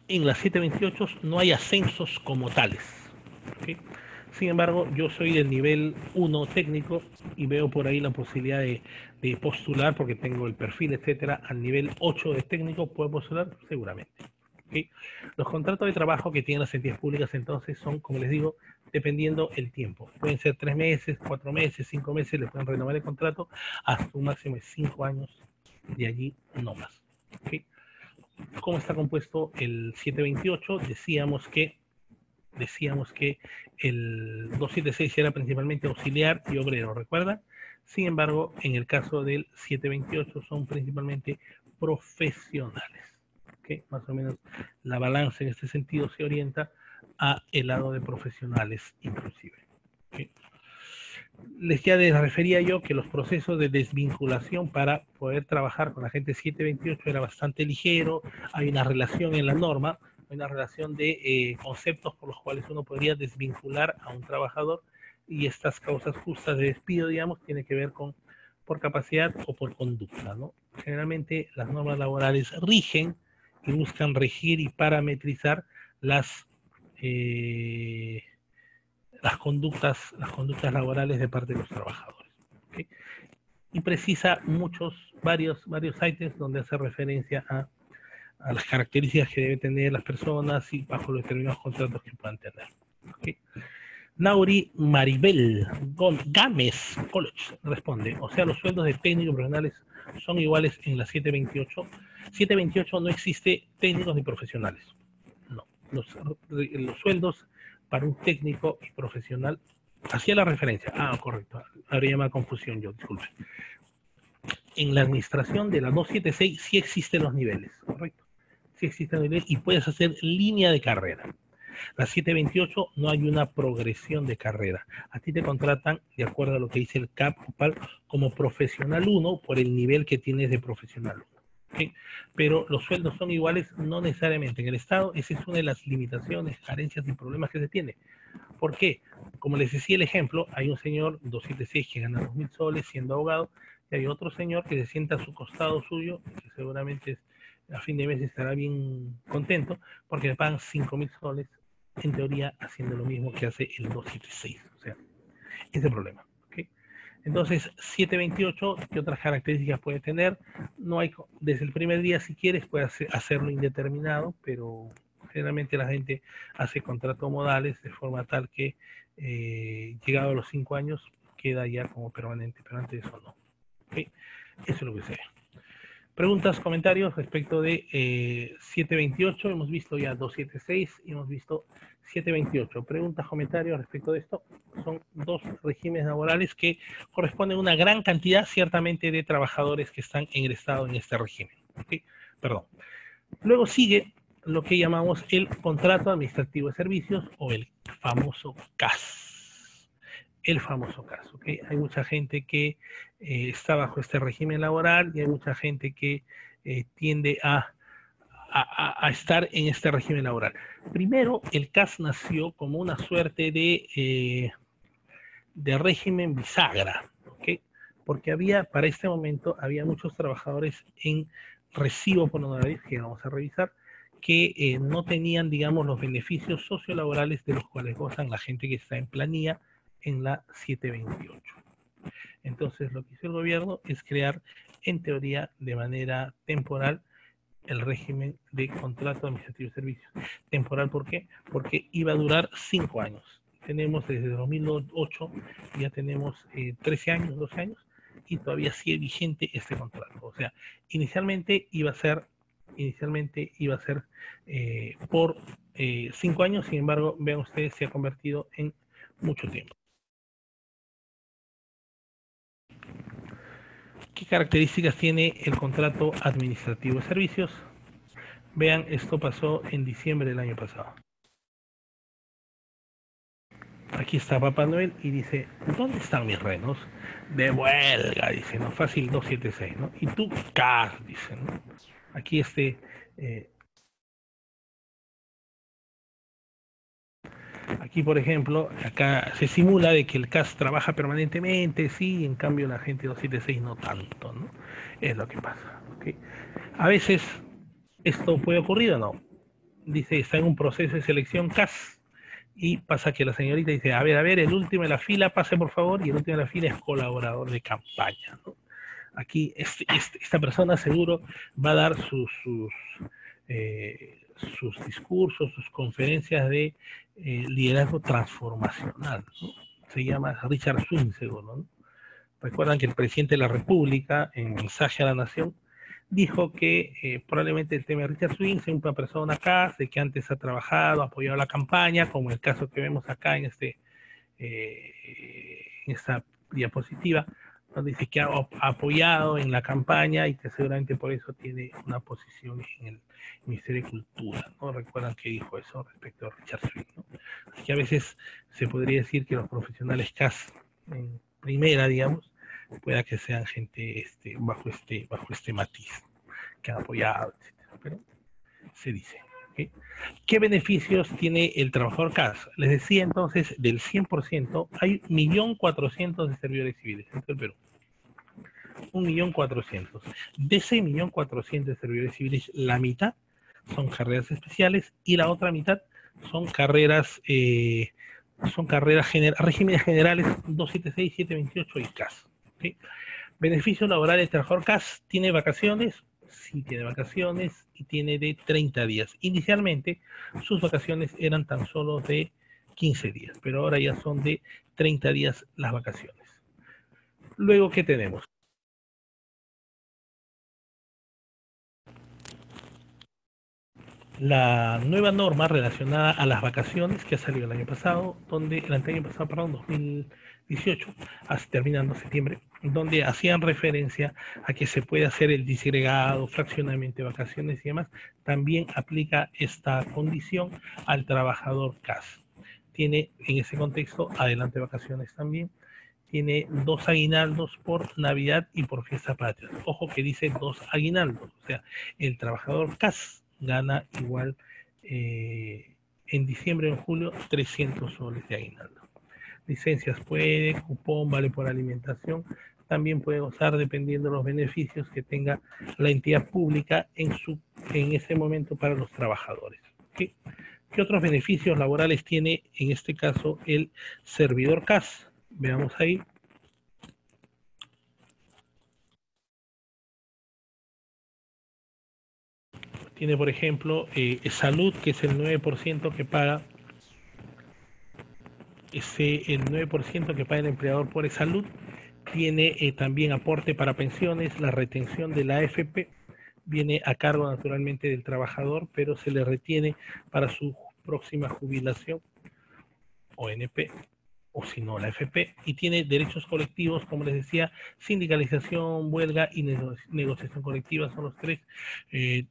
En las 728 no hay ascensos como tales. ¿Okay? Sin embargo, yo soy del nivel 1 técnico y veo por ahí la posibilidad de postular, porque tengo el perfil, etcétera, al nivel 8 de técnico, ¿puedo postular? Seguramente. ¿Okay? Los contratos de trabajo que tienen las entidades públicas entonces son, como les digo, dependiendo el tiempo. Pueden ser 3 meses, 4 meses, 5 meses, le pueden renovar el contrato hasta un máximo de 5 años, de allí no más. ¿Okay? ¿Cómo está compuesto el 728? Decíamos que el 276 era principalmente auxiliar y obrero, ¿recuerda? Sin embargo, en el caso del 728 son principalmente profesionales. ¿Okay? Más o menos la balanza en este sentido se orienta a el lado de profesionales inclusive. ¿Okay? Ya les refería yo que los procesos de desvinculación para poder trabajar con la gente 728 era bastante ligero, hay una relación en la norma, hay una relación de conceptos por los cuales uno podría desvincular a un trabajador, y estas causas justas de despido, digamos, tiene que ver con por capacidad o por conducta, ¿no? Generalmente las normas laborales rigen y buscan regir y parametrizar las conductas laborales de parte de los trabajadores. ¿Okay? Y precisa varios ítems donde hace referencia a las características que deben tener las personas y bajo los determinados contratos que puedan tener. ¿Okay? Nauri Maribel Gámez College responde, o sea, los sueldos de técnicos profesionales son iguales en la 728. 728 no existe técnicos ni profesionales. No, los sueldos para un técnico y profesional, hacía la referencia, correcto, habría más confusión yo, disculpe. En la administración de la 276 sí existen los niveles, correcto, sí existen los niveles y puedes hacer línea de carrera. La 728 no hay una progresión de carrera. A ti te contratan de acuerdo a lo que dice el CAP como profesional 1 por el nivel que tienes de profesional 1. ¿Okay? Pero los sueldos son iguales, no necesariamente. En el Estado, esa es una de las limitaciones, carencias y problemas que se tiene. ¿Por qué? Como les decía el ejemplo, hay un señor 276 que gana 2.000 soles siendo abogado, y hay otro señor que se sienta a su costado suyo, que seguramente a fin de mes estará bien contento, porque le pagan 5.000 soles, en teoría haciendo lo mismo que hace el 276. O sea, ese es el problema. ¿Okay? Entonces, 728, ¿qué otras características puede tener? No hay, desde el primer día, si quieres, puedes hacerlo indeterminado, pero generalmente la gente hace contratos modales de forma tal que llegado a los 5 años queda ya como permanente, pero antes de eso no. ¿Okay? Eso es lo que se ve. Preguntas, comentarios respecto de 728, hemos visto ya 276 y hemos visto 728. Preguntas, comentarios respecto de esto. Son dos regímenes laborales que corresponden a una gran cantidad, ciertamente, de trabajadores que están ingresados en este régimen. ¿Okay? Perdón. Luego sigue lo que llamamos el contrato administrativo de servicios o el famoso CAS. El famoso CAS. ¿Okay? Hay mucha gente que está bajo este régimen laboral y hay mucha gente que tiende a estar en este régimen laboral. Primero, el CAS nació como una suerte de régimen bisagra, ¿okay? Porque para este momento, había muchos trabajadores en recibo por honorarios, que vamos a revisar, que no tenían, digamos, los beneficios sociolaborales de los cuales gozan la gente que está en planilla en la 728. Entonces, lo que hizo el gobierno es crear, en teoría, de manera temporal, el régimen de contrato administrativo de servicios. Temporal, ¿por qué? Porque iba a durar 5 años. Tenemos desde 2008, ya tenemos 13 años, 12 años, y todavía sigue vigente este contrato. O sea, inicialmente iba a ser por 5 años, sin embargo, vean ustedes, se ha convertido en mucho tiempo. ¿Qué características tiene el contrato administrativo de servicios? Vean, esto pasó en diciembre del año pasado. Aquí está Papá Noel y dice, ¿dónde están mis renos? De huelga, dice, ¿no? Fácil 276, ¿no? Y tú, CAS, dice, ¿no? Aquí aquí, por ejemplo, acá se simula de que el CAS trabaja permanentemente, sí, en cambio la gente 276 no tanto, ¿no? Es lo que pasa, ¿okay? A veces esto puede ocurrir o no. Dice, está en un proceso de selección CAS y pasa que la señorita dice, a ver, el último de la fila, pase por favor, y el último de la fila es colaborador de campaña, ¿no? Aquí esta persona seguro va a dar sus discursos, sus conferencias de liderazgo transformacional, ¿no? Se llama Richard Swing, seguro, ¿no? Recuerdan que el presidente de la República, en mensaje a la nación, dijo que probablemente el tema de Richard Swing sea una persona acá, de que antes ha trabajado, ha apoyado la campaña, como el caso que vemos acá en esta diapositiva, donde dice que ha apoyado en la campaña y que seguramente por eso tiene una posición en el Ministerio de Cultura, ¿no? Recuerdan que dijo eso respecto a Richard Swing, ¿no? Así que a veces se podría decir que los profesionales CAS en primera, digamos, pueda que sean gente bajo este matiz, que han apoyado, etcétera, pero se dice. ¿Okay? ¿Qué beneficios tiene el trabajador CAS? Les decía entonces, del 100%, hay 1.400.000 de servidores civiles en todo el Perú. 1.400.000. De ese 1.400.000 de servidores civiles, la mitad son carreras especiales y la otra mitad son carreras regímenes generales 276, 728 y CAS. ¿Okay? Beneficio laboral del trabajador CAS. ¿Tiene vacaciones? Sí, tiene vacaciones y tiene de 30 días. Inicialmente, sus vacaciones eran tan solo de 15 días, pero ahora ya son de 30 días las vacaciones. Luego, ¿qué tenemos? La nueva norma relacionada a las vacaciones que ha salido el año pasado, 2000, 18, hasta terminando septiembre, donde hacían referencia a que se puede hacer el disgregado, fraccionamiento de vacaciones y demás. También aplica esta condición al trabajador CAS. Tiene en ese contexto adelante vacaciones también. Tiene 2 aguinaldos por Navidad y por fiesta patria. Ojo que dice 2 aguinaldos, o sea, el trabajador CAS gana igual en diciembre o en julio 300 soles de aguinaldo. Licencias puede, cupón, vale por alimentación, también puede gozar dependiendo de los beneficios que tenga la entidad pública en ese momento para los trabajadores. ¿Okay? ¿Qué otros beneficios laborales tiene en este caso el servidor CAS? Veamos ahí. Tiene, por ejemplo, salud, que es el 9% que paga, el 9% que paga el empleador por salud. Tiene también aporte para pensiones, la retención de la AFP viene a cargo naturalmente del trabajador, pero se le retiene para su próxima jubilación, ONP, o si no la AFP, y tiene derechos colectivos, como les decía, sindicalización, huelga y negociación colectiva, son los 3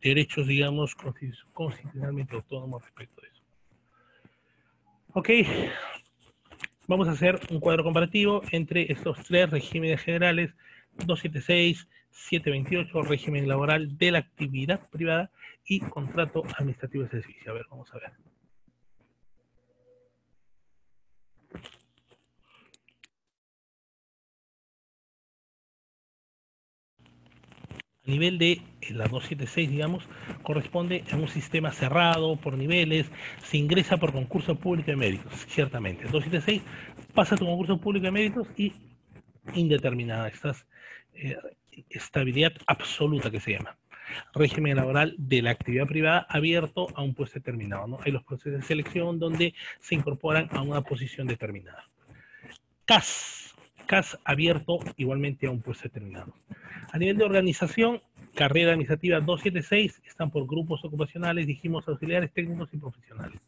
derechos, digamos, constitucionalmente autónomos respecto de eso. Ok, vamos a hacer un cuadro comparativo entre estos 3 regímenes generales, 276, 728, régimen laboral de la actividad privada y contrato administrativo de servicio. A ver, vamos a ver. A nivel de la 276, digamos, corresponde a un sistema cerrado por niveles, se ingresa por concurso público de méritos, ciertamente. 276 pasa tu concurso público de méritos y indeterminada, estabilidad absoluta que se llama. Régimen laboral de la actividad privada abierto a un puesto determinado, ¿no? Hay los procesos de selección donde se incorporan a una posición determinada. CAS abierto igualmente a un puesto determinado. A nivel de organización, carrera administrativa 276 están por grupos ocupacionales, dijimos auxiliares, técnicos y profesionales.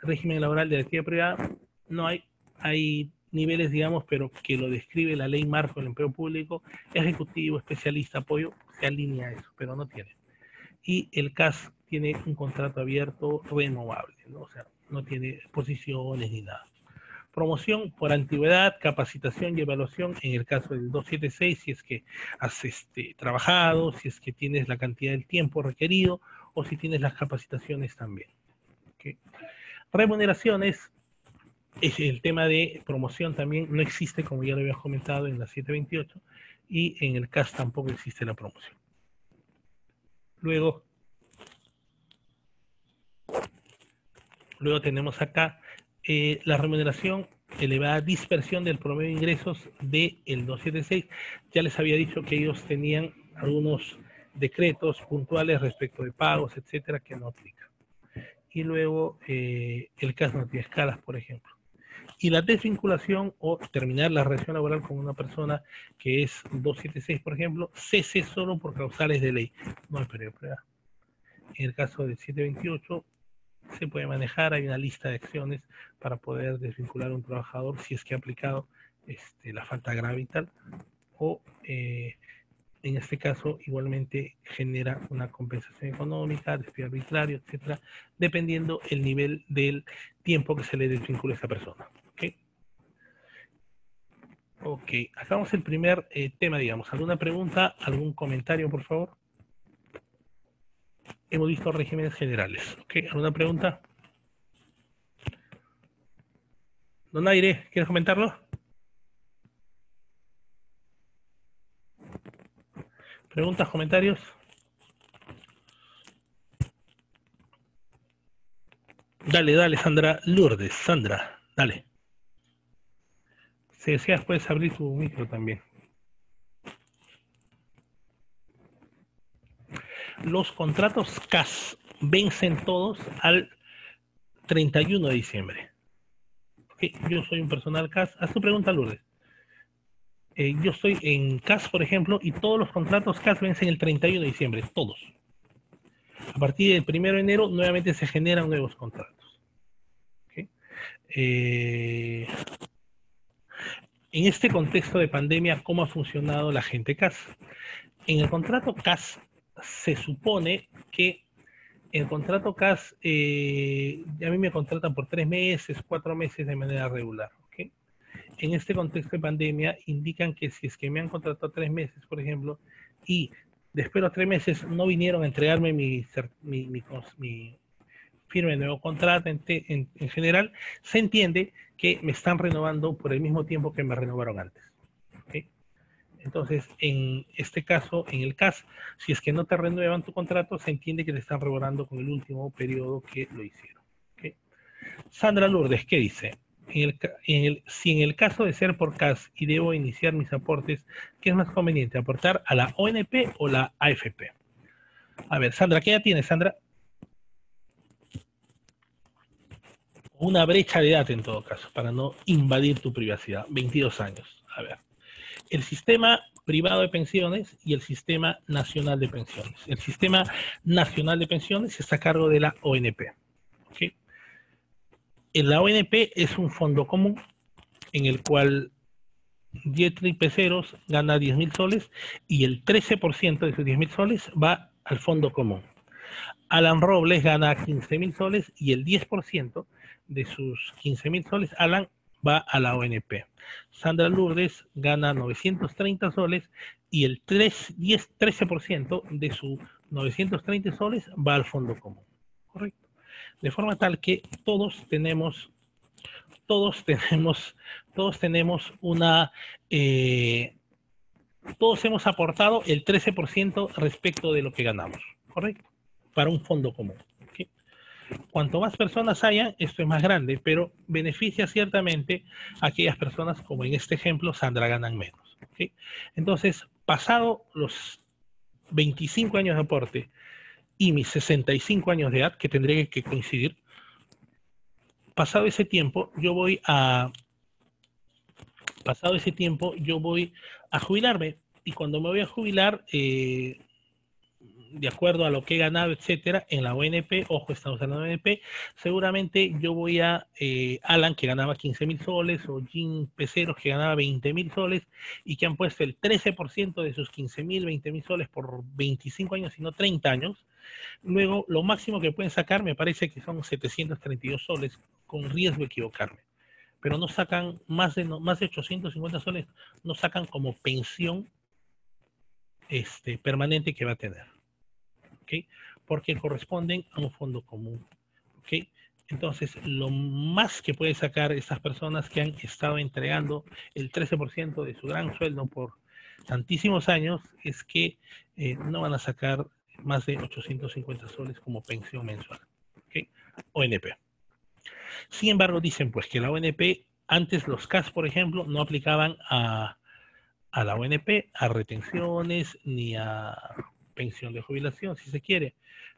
Régimen laboral de la actividad privada, no hay niveles, digamos, pero que lo describe la ley marco del empleo público, ejecutivo, especialista, apoyo, se alinea a eso, pero no tiene. Y el CAS tiene un contrato abierto renovable, ¿no? O sea, no tiene posiciones ni nada. Promoción por antigüedad, capacitación y evaluación en el caso del 276, si es que has trabajado, si es que tienes la cantidad del tiempo requerido o si tienes las capacitaciones también. ¿Okay? Remuneraciones, es el tema de promoción también no existe, como ya lo había comentado en la 728, y en el CAS tampoco existe la promoción. Luego tenemos acá la remuneración, elevada dispersión del promedio de ingresos del 276. Ya les había dicho que ellos tenían algunos decretos puntuales respecto de pagos, etcétera, que no aplican. Y luego el caso no tiene escalas, por ejemplo. Y la desvinculación o terminar la relación laboral con una persona que es 276, por ejemplo, cese solo por causales de ley. No hay periodo de prueba. En el caso del 728, se puede manejar, hay una lista de acciones para poder desvincular a un trabajador si es que ha aplicado la falta grave y tal, o en este caso igualmente genera una compensación económica, despido arbitrario, etcétera, dependiendo el nivel del tiempo que se le desvincula a esta persona. Ok, acabamos el primer tema, digamos. ¿Alguna pregunta, algún comentario, por favor? Hemos visto regímenes generales. Ok, ¿alguna pregunta? Don Aire, ¿quieres comentarlo? ¿Preguntas, comentarios? Dale, Sandra Lourdes. Sandra, dale. Si deseas, puedes abrir tu micro también. Los contratos CAS vencen todos al 31 de diciembre. Okay, yo soy un personal CAS. Haz tu pregunta, Lourdes. Yo estoy en CAS, por ejemplo, y todos los contratos CAS vencen el 31 de diciembre, todos. A partir del 1 de enero, nuevamente se generan nuevos contratos. ¿Okay? En este contexto de pandemia, ¿cómo ha funcionado la gente CAS? En el contrato CAS se supone que el contrato CAS, a mí me contratan por 3 meses, 4 meses de manera regular. ¿Okay? En este contexto de pandemia, indican que si es que me han contratado 3 meses, por ejemplo, y después de los 3 meses no vinieron a entregarme mi firma de nuevo contrato, en general, se entiende que me están renovando por el mismo tiempo que me renovaron antes. ¿Okay? Entonces, en este caso, en el CAS, si es que no te renuevan tu contrato, se entiende que te están renovando con el último periodo que lo hicieron. ¿Okay? Sandra Lourdes, ¿qué dice? Si en el caso de ser por CAS y debo iniciar mis aportes, ¿qué es más conveniente? ¿Aportar a la ONP o la AFP? A ver, Sandra, ¿qué edad tienes, Sandra? Una brecha de edad en todo caso, para no invadir tu privacidad. 22 años. A ver. El sistema privado de pensiones y el sistema nacional de pensiones. El sistema nacional de pensiones está a cargo de la ONP. ¿Okay? En la ONP es un fondo común en el cual Dietri Peceros gana 10.000 soles y el 13% de esos 10.000 soles va al fondo común. Alan Robles gana 15.000 soles y el 10% de sus 15.000 soles, Alan, va a la ONP. Sandra Lourdes gana 930 soles y el 13% de sus 930 soles va al fondo común. Correcto. De forma tal que todos tenemos una... todos hemos aportado el 13% respecto de lo que ganamos. Correcto. Para un fondo común. ¿Okay? Cuanto más personas haya, esto es más grande, pero beneficia ciertamente a aquellas personas, como en este ejemplo, Sandra ganan menos. ¿Okay? Entonces, pasado los 25 años de aporte y mis 65 años de edad, que tendré que coincidir, pasado ese tiempo, yo voy a jubilarme, y cuando me voy a jubilar, de acuerdo a lo que he ganado, etcétera, en la ONP, ojo, estamos en la ONP, seguramente yo voy a Alan, que ganaba 15.000 soles, o Jim Peceros, que ganaba 20.000 soles, y que han puesto el 13% de sus 15.000, 20.000 soles por 25 años, sino 30 años. Luego, lo máximo que pueden sacar, me parece que son 732 soles, con riesgo de equivocarme. Pero no sacan más de 850 soles, no sacan como pensión permanente que va a tener. ¿Okay? Porque corresponden a un fondo común. ¿Okay? Entonces, lo más que puede sacar estas personas que han estado entregando el 13% de su gran sueldo por tantísimos años es que no van a sacar más de 850 soles como pensión mensual. ¿Okay? ONP. Sin embargo, dicen pues que la ONP, antes los CAS, por ejemplo, no aplicaban a la ONP, a retenciones, ni a pensión de jubilación, si se quiere.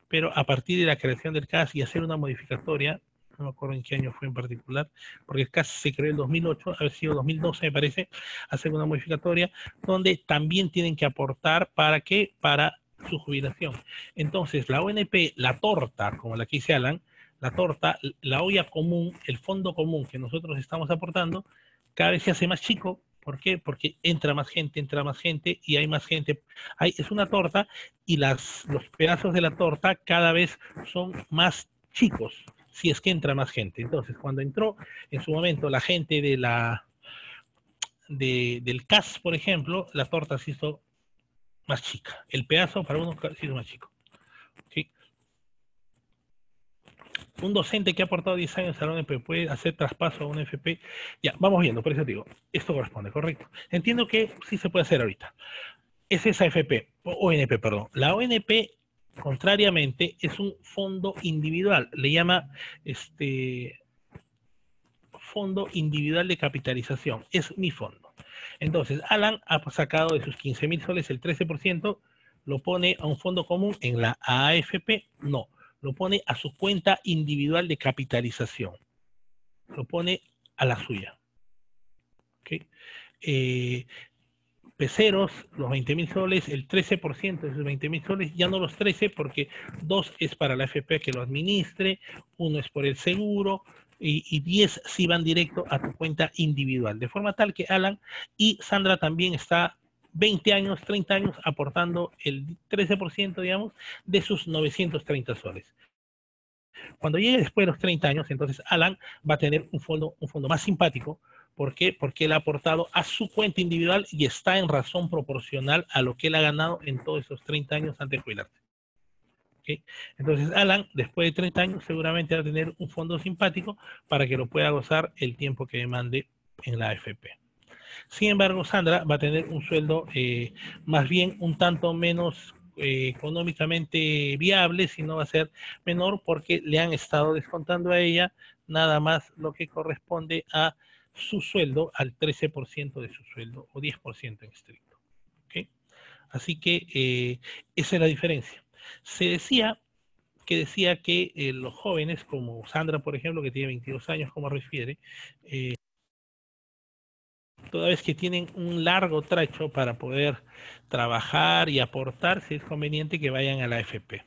Pero a partir de la creación del CAS y hacer una modificatoria, no me acuerdo en qué año fue en particular, porque el CAS se creó en 2008, haber sido 2012 me parece, hacer una modificatoria donde también tienen que aportar, ¿para qué? Para su jubilación. Entonces, la ONP, la torta, como la que dice Alan, la torta, la olla común, el fondo común que nosotros estamos aportando, cada vez se hace más chico. ¿Por qué? Porque entra más gente y hay más gente. Es una torta y los pedazos de la torta cada vez son más chicos, si es que entra más gente. Entonces, cuando entró en su momento la gente del CAS, por ejemplo, la torta se hizo más chica. El pedazo para uno se hizo más chico. ¿Sí? Un docente que ha aportado 10 años a la ONP puede hacer traspaso a una FP. Ya, vamos viendo, por eso te digo, esto corresponde, correcto. Entiendo que sí se puede hacer ahorita. Es esa FP, ONP, perdón. La ONP, contrariamente, es un fondo individual. Le llama fondo individual de capitalización. Es mi fondo. Entonces, Alan ha sacado de sus 15.000 soles el 13%, lo pone a un fondo común en la AFP, no, lo pone a su cuenta individual de capitalización, lo pone a la suya. ¿Okay? Peceros, los 20.000 soles, el 13% de esos 20.000 soles, ya no los 13 porque 2 es para la AFP que lo administre, 1 es por el seguro, y 10 sí van directo a tu cuenta individual. De forma tal que Alan y Sandra también está 20 años, 30 años aportando el 13%, digamos, de sus 930 soles. Cuando llegue después de los 30 años, entonces Alan va a tener un fondo más simpático. ¿Por qué? Porque él ha aportado a su cuenta individual y está en razón proporcional a lo que él ha ganado en todos esos 30 años antes de jubilarse. ¿Okay? Entonces Alan, después de 30 años, seguramente va a tener un fondo simpático para que lo pueda gozar el tiempo que demande en la AFP. Sin embargo, Sandra va a tener un sueldo más bien un tanto menos económicamente viable, sino va a ser menor porque le han estado descontando a ella nada más lo que corresponde a su sueldo, al 13% de su sueldo o 10% en estricto. ¿Okay? Así que esa es la diferencia. Se decía que los jóvenes, como Sandra, por ejemplo, que tiene 22 años, como refiere, toda vez que tienen un largo trecho para poder trabajar y aportar, si es conveniente que vayan a la AFP.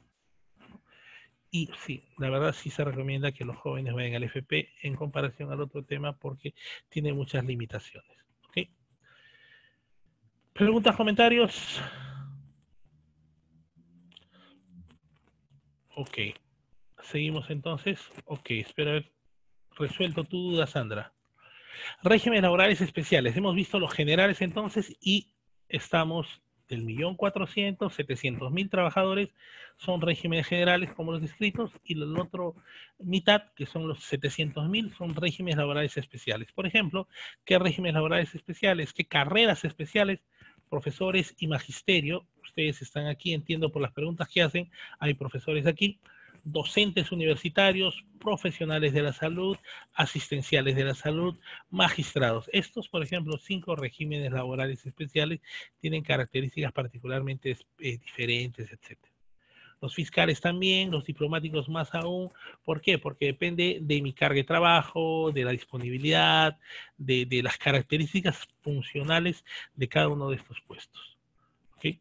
Y sí, la verdad sí se recomienda que los jóvenes vayan al AFP en comparación al otro tema porque tiene muchas limitaciones. ¿Okay? ¿Preguntas, comentarios? Ok. Seguimos entonces. Ok, espero haber resuelto tu duda, Sandra. Regímenes laborales especiales. Hemos visto los generales entonces y estamos del 1.400.000, 700.000 trabajadores son regímenes generales como los descritos y la otra mitad, que son los 700.000, son regímenes laborales especiales. Por ejemplo, ¿qué regímenes laborales especiales? ¿Qué carreras especiales? Profesores y magisterio. Ustedes están aquí, entiendo por las preguntas que hacen, hay profesores aquí, docentes universitarios, profesionales de la salud, asistenciales de la salud, magistrados. Estos, por ejemplo, 5 regímenes laborales especiales tienen características particularmente diferentes, etc. Los fiscales también, los diplomáticos más aún. ¿Por qué? Porque depende de mi carga de trabajo, de la disponibilidad, de las características funcionales de cada uno de estos puestos. ¿Okay?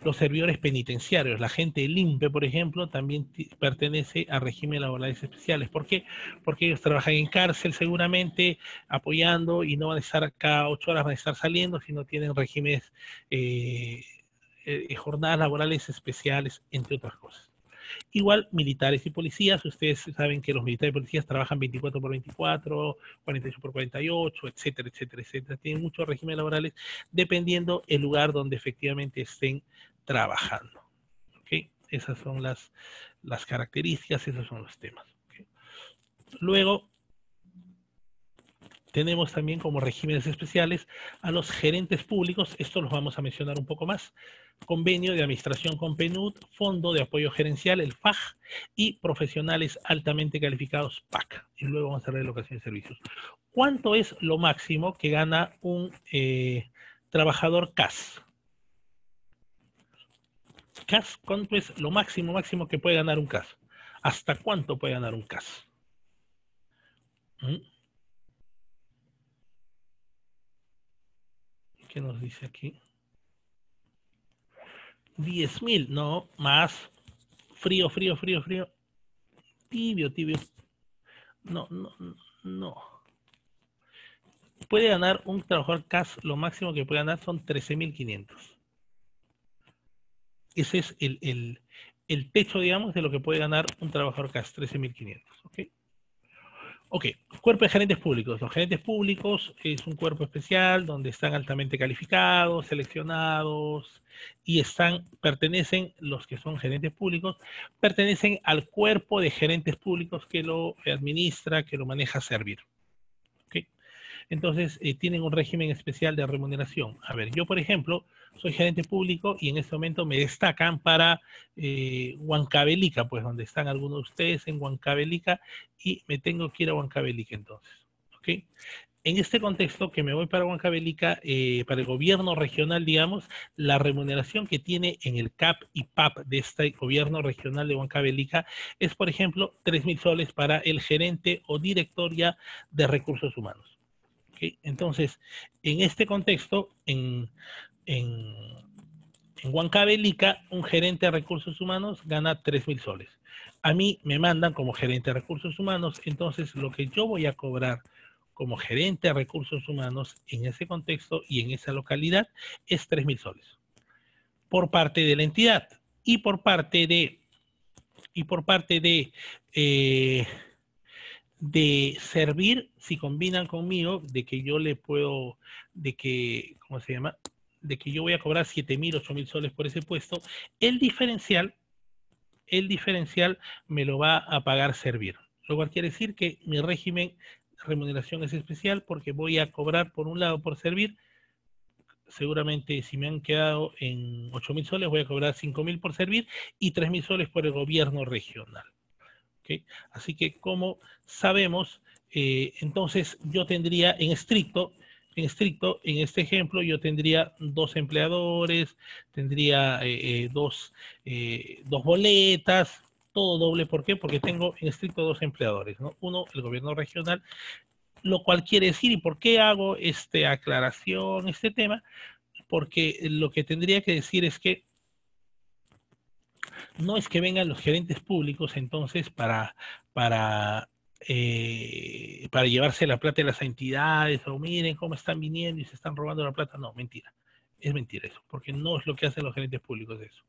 Los servidores penitenciarios, la gente del INPE, por ejemplo, también pertenece a regímenes laborales especiales. ¿Por qué? Porque ellos trabajan en cárcel seguramente, apoyando y no van a estar cada 8 horas, van a estar saliendo, sino tienen regímenes, jornadas laborales especiales, entre otras cosas. Igual militares y policías, ustedes saben que los militares y policías trabajan 24 por 24, 48 por 48, etcétera, etcétera, etcétera. Tienen muchos regímenes laborales dependiendo el lugar donde efectivamente estén trabajando. ¿Okay? Esas son las características, esos son los temas. ¿Okay? Luego, tenemos también como regímenes especiales a los gerentes públicos, esto los vamos a mencionar un poco más, convenio de administración con PNUD, fondo de apoyo gerencial, el FAG, y profesionales altamente calificados, PAC. Y luego vamos a ver locación de servicios. ¿Cuánto es lo máximo que gana un trabajador CAS? CAS, ¿cuánto es lo máximo que puede ganar un CAS? ¿Hasta cuánto puede ganar un CAS? ¿Mm? ¿Qué nos dice aquí? 10.000, no, más. Frío, frío, frío, frío. Tibio, tibio. No, no, no. Puede ganar un trabajador CAS, lo máximo que puede ganar son 13.500. Ese es el techo, digamos, de lo que puede ganar un trabajador CAS, 13.500. ¿Ok? Ok, cuerpo de gerentes públicos. Los gerentes públicos es un cuerpo especial donde están altamente calificados, seleccionados y pertenecen, los que son gerentes públicos, pertenecen al cuerpo de gerentes públicos que lo administra, que lo maneja Servir. ¿Okay? Entonces, tienen un régimen especial de remuneración. A ver, yo, por ejemplo, soy gerente público y en este momento me destacan para Huancavelica, pues donde están algunos de ustedes en Huancavelica y me tengo que ir a Huancavelica entonces. ¿Ok? En este contexto que me voy para Huancavelica, para el gobierno regional, digamos, la remuneración que tiene en el CAP y PAP de este gobierno regional de Huancavelica es, por ejemplo, 3.000 soles para el gerente o directoria de recursos humanos. ¿Okay? Entonces, en este contexto, en Huancavelica, un gerente de recursos humanos gana 3.000 soles. A mí me mandan como gerente de recursos humanos, entonces lo que yo voy a cobrar como gerente de recursos humanos en ese contexto y en esa localidad es 3.000 soles por parte de la entidad y por parte eh, de servir, si combinan conmigo, de que yo le puedo, de que, ¿cómo se llama? De que yo voy a cobrar 7.000, 8.000 soles por ese puesto, el diferencial me lo va a pagar servir. Lo cual quiere decir que mi régimen de remuneración es especial porque voy a cobrar por un lado por servir. Seguramente si me han quedado en 8.000 soles voy a cobrar 5.000 por servir y 3.000 soles por el gobierno regional. ¿Okay? Así que como sabemos, entonces yo tendría en estricto, en este ejemplo, yo tendría 2 empleadores, tendría dos boletas, todo doble. ¿Por qué? Porque tengo en estricto 2 empleadores, ¿no? Uno, el gobierno regional, lo cual quiere decir, ¿y por qué hago esta aclaración, este tema? Porque lo que tendría que decir es que no es que vengan los gerentes públicos entonces para llevarse la plata de las entidades o miren cómo están viniendo y se están robando la plata. No, mentira. Es mentira eso, porque no es lo que hacen los gerentes públicos eso.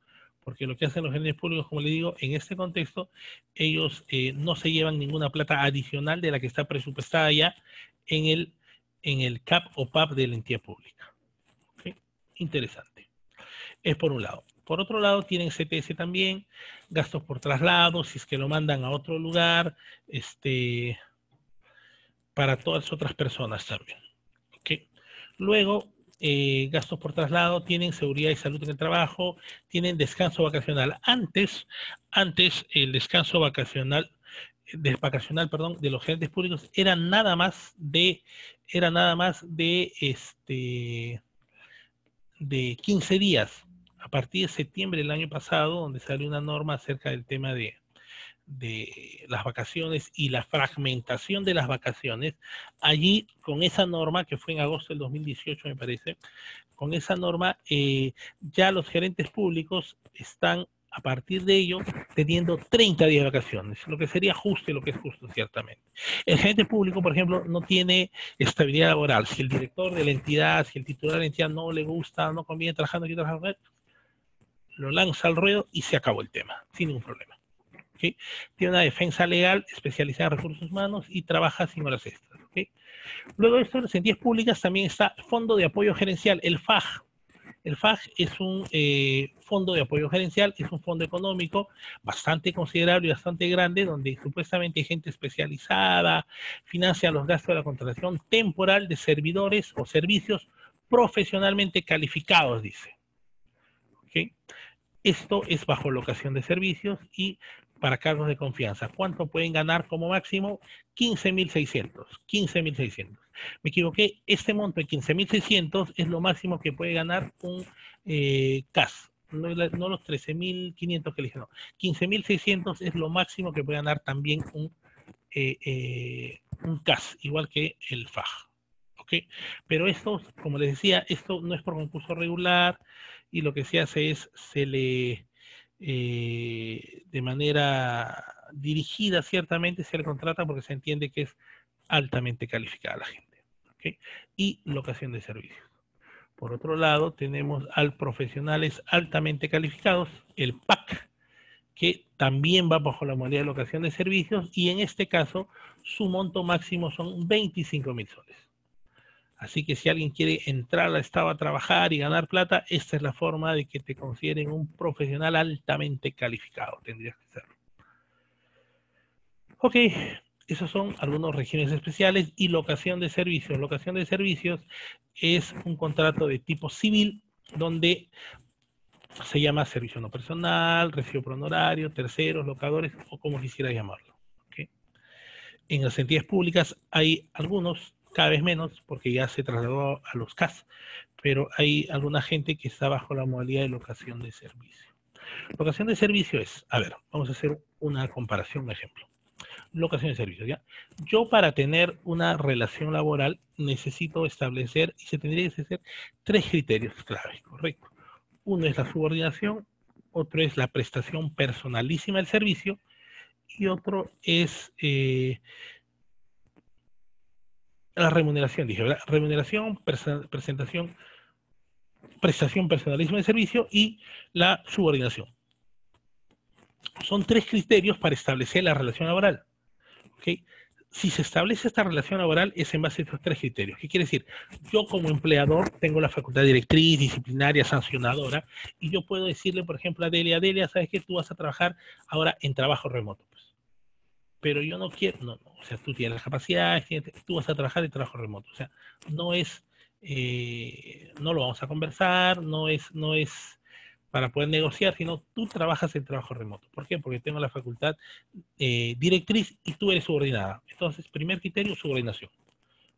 Porque lo que hacen los gerentes públicos, como le digo, en este contexto, ellos no se llevan ninguna plata adicional de la que está presupuestada ya en el CAP o PAP de la entidad pública. ¿Okay? Interesante. Es por un lado. Por otro lado, tienen CTS también, gastos por traslado, si es que lo mandan a otro lugar, para todas las otras personas también. ¿Okay? Luego, gastos por traslado, tienen seguridad y salud en el trabajo, tienen descanso vacacional. Antes el descanso vacacional, perdón, de los gerentes públicos era nada más de 15 días. A partir de septiembre del año pasado, donde salió una norma acerca del tema de las vacaciones y la fragmentación de las vacaciones, allí con esa norma, que fue en agosto del 2018 me parece, con esa norma ya los gerentes públicos están a partir de ello teniendo 30 días de vacaciones, lo que sería justo y lo que es justo ciertamente. El gerente público, por ejemplo, no tiene estabilidad laboral. Si el director de la entidad, si el titular de la entidad no le gusta, no conviene trabajando aquí, trabajando con él, lo lanza al ruedo y se acabó el tema, sin ningún problema. ¿Okay? Tiene una defensa legal especializada en recursos humanos y trabaja sin horas extras. ¿Okay? Luego de esto, en las entidades públicas también está Fondo de Apoyo Gerencial, el FAG. El FAG es un fondo de apoyo gerencial, es un fondo económico bastante considerable y bastante grande, donde supuestamente hay gente especializada, financia los gastos de la contratación temporal de servidores o servicios profesionalmente calificados, dice. ¿Okay? Esto es bajo locación de servicios y para cargos de confianza. ¿Cuánto pueden ganar como máximo? 15.600. 15.600. Me equivoqué. Este monto de 15.600 es lo máximo que puede ganar un CAS. No los 13.500 que le dije, no. 15.600 es lo máximo que puede ganar también un CAS, igual que el FAG. ¿Okay? Pero esto, como les decía, esto no es por concurso regular y lo que se hace es se le de manera dirigida ciertamente se le contrata porque se entiende que es altamente calificada la gente. ¿Okay? Y locación de servicios. Por otro lado, tenemos al profesionales altamente calificados, el PAC, que también va bajo la modalidad de locación de servicios y en este caso su monto máximo son 25.000 soles. Así que si alguien quiere entrar al Estado a trabajar y ganar plata, esta es la forma de que te consideren un profesional altamente calificado. Tendrías que serlo. Ok, esos son algunos regímenes especiales y locación de servicios. Locación de servicios es un contrato de tipo civil donde se llama servicio no personal, recibo por honorario, terceros, locadores o como quisiera llamarlo. ¿Okay? En las entidades públicas hay algunos, cada vez menos, porque ya se trasladó a los CAS, pero hay alguna gente que está bajo la modalidad de locación de servicio. Locación de servicio es, a ver, vamos a hacer una comparación, un ejemplo. Locación de servicios, ¿ya? Yo para tener una relación laboral necesito establecer, y se tendría que hacer 3 criterios clave, ¿correcto? Uno es la subordinación, otro es la prestación personalísima del servicio, y otro es la remuneración, dije, ¿verdad? Remuneración, presentación, prestación, personalismo de servicio y la subordinación. Son 3 criterios para establecer la relación laboral. ¿Okay? Si se establece esta relación laboral es en base a estos 3 criterios. ¿Qué quiere decir? Yo como empleador tengo la facultad directriz, disciplinaria, sancionadora, y yo puedo decirle, por ejemplo, a Delia, ¿sabes qué? Tú vas a trabajar ahora en trabajo remoto. Pues. Pero yo no quiero, no, o sea, tú tienes las capacidades, tú vas a trabajar en trabajo remoto. O sea, no es, no lo vamos a conversar, no es para poder negociar, sino tú trabajas en trabajo remoto. ¿Por qué? Porque tengo la facultad directriz y tú eres subordinada. Entonces, primer criterio, subordinación.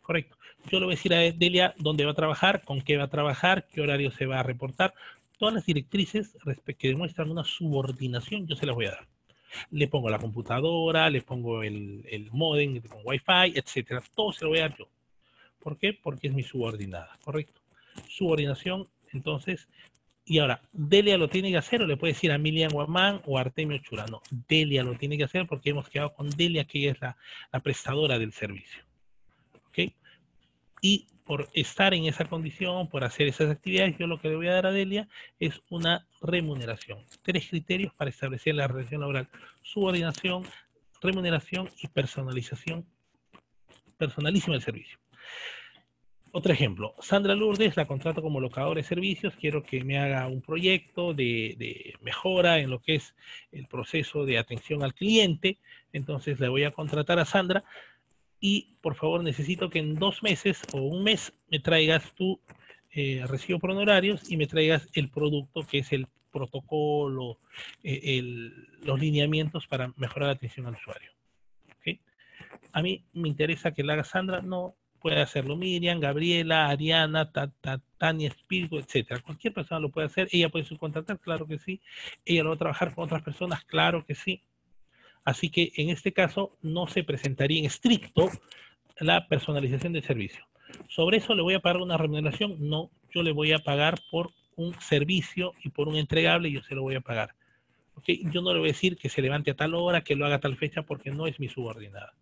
Correcto. Yo le voy a decir a Delia dónde va a trabajar, con qué va a trabajar, qué horario se va a reportar. Todas las directrices que demuestran una subordinación, yo se las voy a dar. Le pongo la computadora, le pongo el modem con Wi-Fi, etcétera. Todo se lo voy a dar yo. ¿Por qué? Porque es mi subordinada. Correcto. Subordinación, entonces, y ahora, Delia lo tiene que hacer o le puede decir a Milian Guamán o a Artemio Churano. Delia lo tiene que hacer porque hemos quedado con Delia, que ella es la prestadora del servicio. ¿Ok? Y por estar en esa condición, por hacer esas actividades, yo lo que le voy a dar a Delia es una remuneración. 3 criterios para establecer la relación laboral. Subordinación, remuneración y personalización, personalísima del servicio. Otro ejemplo, Sandra Lourdes la contrato como locadora de servicios, quiero que me haga un proyecto de mejora en lo que es el proceso de atención al cliente, entonces le voy a contratar a Sandra y por favor necesito que en 2 meses o un mes me traigas tu recibo por honorarios y me traigas el producto que es el protocolo, los lineamientos para mejorar la atención al usuario. ¿Okay? A mí me interesa que la haga Sandra, no puede hacerlo Miriam, Gabriela, Ariana, Tania Espíritu, etcétera. Cualquier persona lo puede hacer, ella puede subcontratar, claro que sí. Ella lo va a trabajar con otras personas, claro que sí. Así que en este caso no se presentaría en estricto la personalización del servicio. ¿Sobre eso le voy a pagar una remuneración? No, yo le voy a pagar por un servicio y por un entregable, yo se lo voy a pagar. ¿Okay? Yo no le voy a decir que se levante a tal hora, que lo haga a tal fecha, porque no es mi subordinada.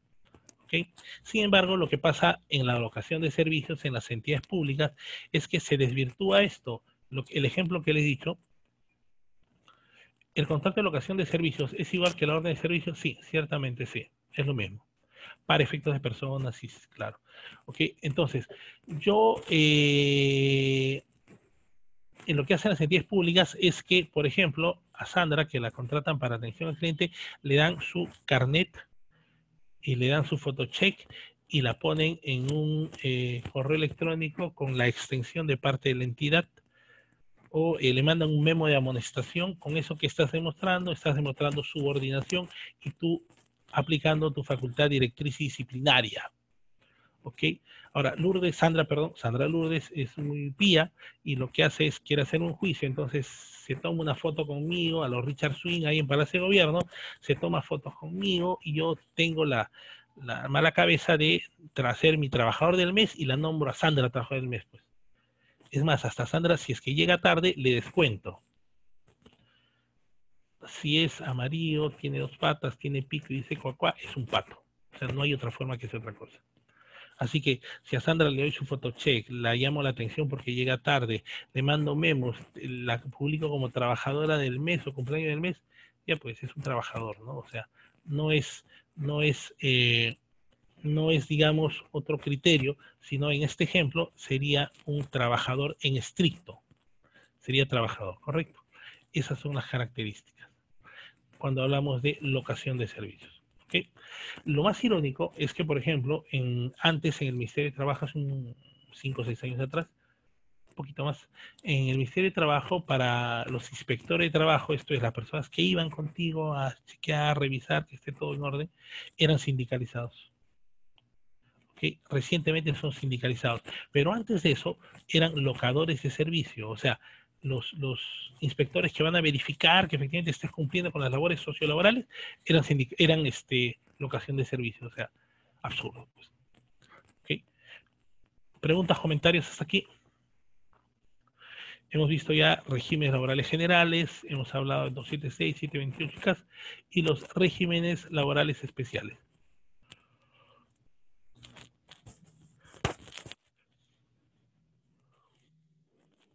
¿Okay? Sin embargo, lo que pasa en la alocación de servicios en las entidades públicas es que se desvirtúa esto. El ejemplo que les he dicho, ¿el contrato de alocación de servicios es igual que la orden de servicios? Sí, ciertamente sí, es lo mismo. Para efectos de personas, sí, claro. ¿Ok? Entonces, yo en lo que hacen las entidades públicas es que, por ejemplo, a Sandra, que la contratan para atención al cliente, le dan su carnet y le dan su photocheck y la ponen en un correo electrónico con la extensión de parte de la entidad o le mandan un memo de amonestación. Con eso que estás demostrando subordinación y tú aplicando tu facultad directriz y disciplinaria. ¿Ok? Ahora, Sandra Lourdes es muy pía y lo que hace es, quiere hacer un juicio, entonces se toma una foto conmigo, a los Richard Swing ahí en Palacio de Gobierno, se toma fotos conmigo y yo tengo la mala cabeza de ser mi trabajador del mes y la nombro a Sandra trabajador del mes. Pues. Es más, hasta Sandra, si es que llega tarde, le descuento. Si es amarillo, tiene 2 patas, tiene pico y dice cuacuá, es un pato. O sea, no hay otra forma que sea otra cosa. Así que si a Sandra le doy su photocheck, la llamo la atención porque llega tarde, le mando memos, la publico como trabajadora del mes o cumpleaños del mes, ya pues es un trabajador, ¿no? O sea, no es, no es, no es, digamos, otro criterio, sino en este ejemplo sería un trabajador en estricto. Sería trabajador, ¿correcto? Esas son las características cuando hablamos de locación de servicios. ¿Okay? Lo más irónico es que, por ejemplo, antes en el Ministerio de Trabajo, hace 5 o 6 años atrás, un poquito más, en el Ministerio de Trabajo, para los inspectores de trabajo, esto es, las personas que iban contigo a chequear, a revisar que esté todo en orden, eran sindicalizados. ¿Okay? Recientemente son sindicalizados, pero antes de eso eran locadores de servicio, o sea, los inspectores que van a verificar que efectivamente estés cumpliendo con las labores sociolaborales eran locación de servicio, o sea, absurdo. Pues. ¿Okay? Preguntas, comentarios hasta aquí. Hemos visto ya regímenes laborales generales, hemos hablado de 276, 728 CAS y los regímenes laborales especiales.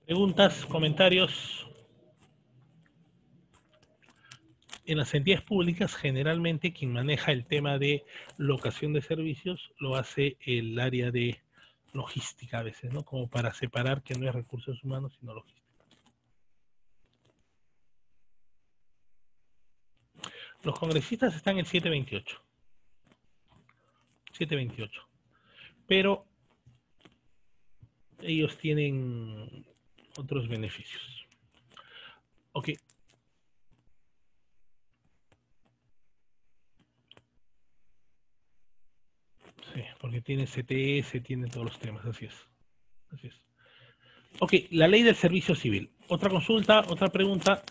Preguntas, comentarios. En las entidades públicas, generalmente quien maneja el tema de locación de servicios lo hace el área de logística a veces, ¿no? Como para separar que no es recursos humanos, sino logística. Los congresistas están en 728. 728. Pero ellos tienen otros beneficios. Ok. Sí, porque tiene CTS, tiene todos los temas, así es. Así es. Ok, la ley del servicio civil. Otra consulta, otra pregunta.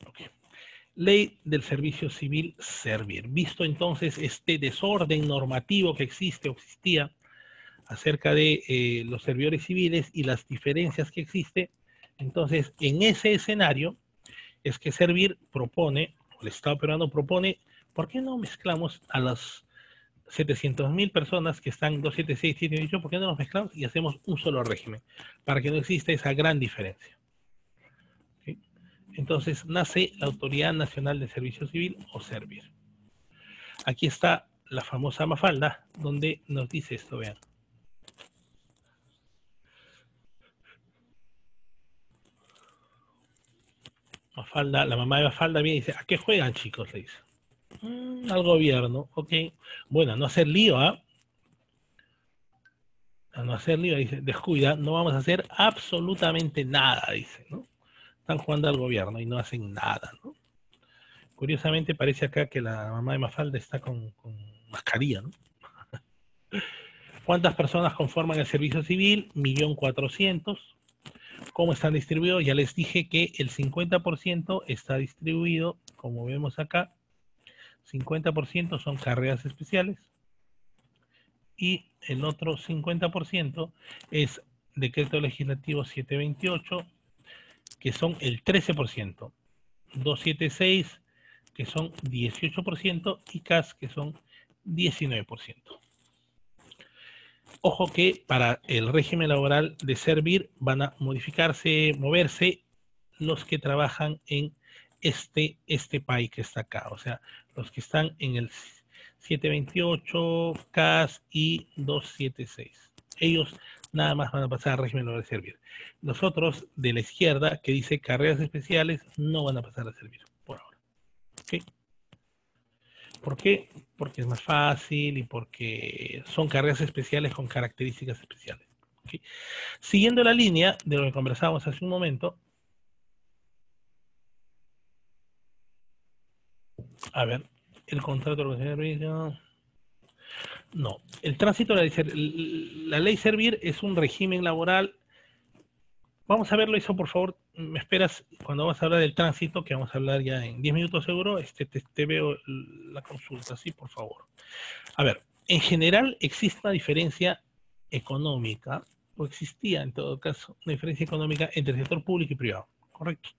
Ok. Ley del servicio civil servir. Visto entonces este desorden normativo que existe o existía acerca de los servidores civiles y las diferencias que existe, entonces en ese escenario es que Servir propone, el Estado peruano propone, ¿por qué no mezclamos a las 700.000 personas que están 276, 728, ¿por qué no los mezclamos y hacemos un solo régimen? Para que no exista esa gran diferencia. ¿Okay? Entonces nace la Autoridad Nacional de Servicio Civil o Servir. Aquí está la famosa Mafalda, donde nos dice esto, vean. Mafalda, la mamá de Mafalda viene y dice, ¿a qué juegan, chicos? Le dice. Al gobierno, ok. Bueno, a no hacer lío, ¿ah? A no hacer lío, dice, descuida, no vamos a hacer absolutamente nada, dice, ¿no? Están jugando al gobierno y no hacen nada, ¿no? Curiosamente parece acá que la mamá de Mafalda está con mascarilla, ¿no? ¿Cuántas personas conforman el servicio civil? 1.400.000. ¿Cómo están distribuidos? Ya les dije que el 50% está distribuido, como vemos acá, 50% son carreras especiales y el otro 50% es decreto legislativo 728, que son el 13%, 276, que son 18%, y CAS, que son 19%. Ojo que para el régimen laboral de Servir van a moverse los que trabajan en este PAI que está acá, o sea, los que están en el 728, CAS y 276. Ellos nada más van a pasar al régimen laboral de Servir. Los otros de la izquierda, que dice carreras especiales, no van a pasar a Servir por ahora. ¿Okay? ¿Por qué? Porque es más fácil y porque son carreras especiales con características especiales. ¿Okay? Siguiendo la línea de lo que conversábamos hace un momento, a ver, el contrato de servicio. No, el tránsito, la ley Servir es un régimen laboral. Vamos a verlo eso, por favor. Me esperas cuando vamos a hablar del tránsito, que vamos a hablar ya en 10 minutos seguro. Te veo la consulta, sí, por favor. A ver, en general existe una diferencia económica, o existía en todo caso, una diferencia económica entre el sector público y privado, ¿correcto?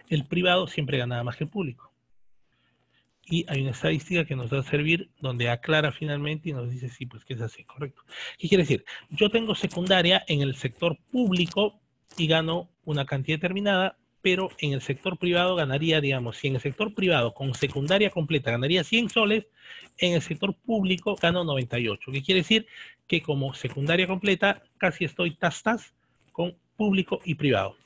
El privado siempre ganaba más que el público. Y hay una estadística que nos va a servir donde aclara finalmente y nos dice, sí, pues que es así, correcto. ¿Qué quiere decir? Yo tengo secundaria en el sector público y gano una cantidad determinada, pero en el sector privado ganaría, digamos, si en el sector privado con secundaria completa ganaría 100 soles, en el sector público gano 98. ¿Qué quiere decir? Que como secundaria completa casi estoy tas con público y privado.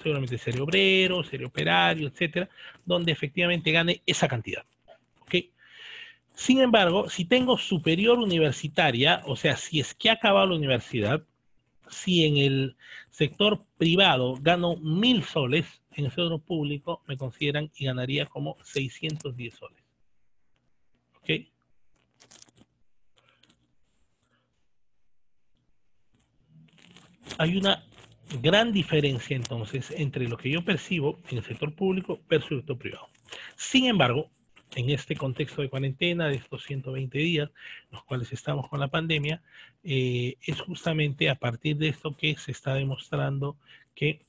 Seguramente serie obrero, serie operario, etcétera, donde efectivamente gane esa cantidad. ¿Ok? Sin embargo, si tengo superior universitaria, o sea, si es que ha acabado la universidad, si en el sector privado gano 1.000 soles, en el sector público me consideran y ganaría como 610 soles. ¿Ok? Hay una gran diferencia entonces entre lo que yo percibo en el sector público versus el sector privado. Sin embargo, en este contexto de cuarentena, de estos 120 días, los cuales estamos con la pandemia, es justamente a partir de esto que se está demostrando que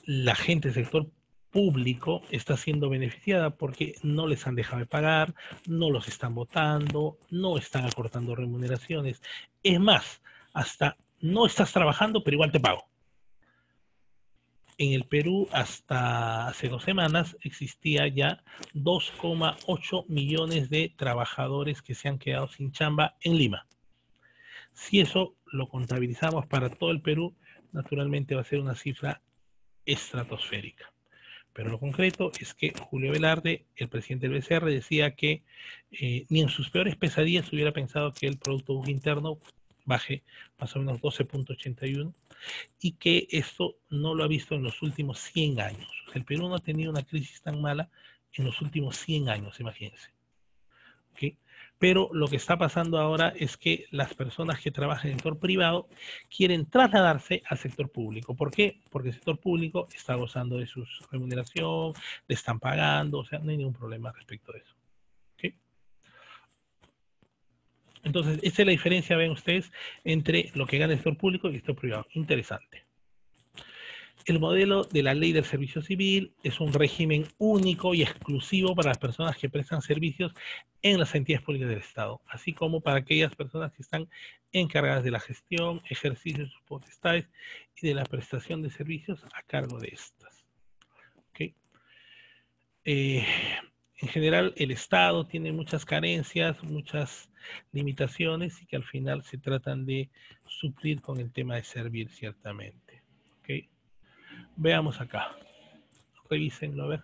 la gente del sector público está siendo beneficiada porque no les han dejado de pagar, no los están votando, no están acortando remuneraciones. Es más, hasta no estás trabajando, pero igual te pago. En el Perú, hasta hace 2 semanas, existía ya 2,8 millones de trabajadores que se han quedado sin chamba en Lima. Si eso lo contabilizamos para todo el Perú, naturalmente va a ser una cifra estratosférica. Pero lo concreto es que Julio Velarde, el presidente del BCR, decía que ni en sus peores pesadillas hubiera pensado que el Producto Interno baje más o menos 12,81 y que esto no lo ha visto en los últimos 100 años. O sea, el Perú no ha tenido una crisis tan mala en los últimos 100 años, imagínense. ¿Okay? Pero lo que está pasando ahora es que las personas que trabajan en el sector privado quieren trasladarse al sector público. ¿Por qué? Porque el sector público está gozando de su remuneración, le están pagando, o sea, no hay ningún problema respecto de eso. ¿Okay? Entonces, esa es la diferencia, ven ustedes, entre lo que gana el sector público y el sector privado. Interesante. El modelo de la ley del servicio civil es un régimen único y exclusivo para las personas que prestan servicios en las entidades públicas del Estado, así como para aquellas personas que están encargadas de la gestión, ejercicio de sus potestades y de la prestación de servicios a cargo de estas. ¿Okay? En general, el Estado tiene muchas carencias, muchas limitaciones y que al final se tratan de suplir con el tema de servir ciertamente. ¿Okay? Veamos acá. Revísenlo, a ver.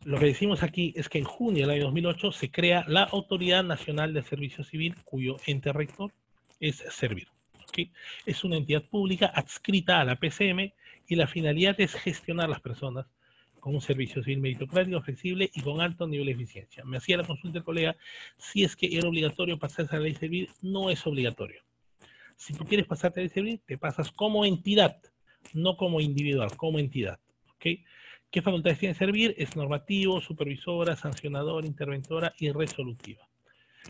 Lo que decimos aquí es que en junio del año 2008 se crea la Autoridad Nacional de Servicio Civil, cuyo ente rector es Servir. ¿Okay? Es una entidad pública adscrita a la PCM y la finalidad es gestionar las personas con un servicio civil meritocrático, flexible y con alto nivel de eficiencia. Me hacía la consulta el colega, si es que era obligatorio pasarse a la ley Servir, no es obligatorio. Si tú quieres pasarte a la ley Servir, te pasas como entidad, no como individual, como entidad. ¿Okay? ¿Qué facultades tiene Servir? Es normativo, supervisora, sancionadora, interventora y resolutiva.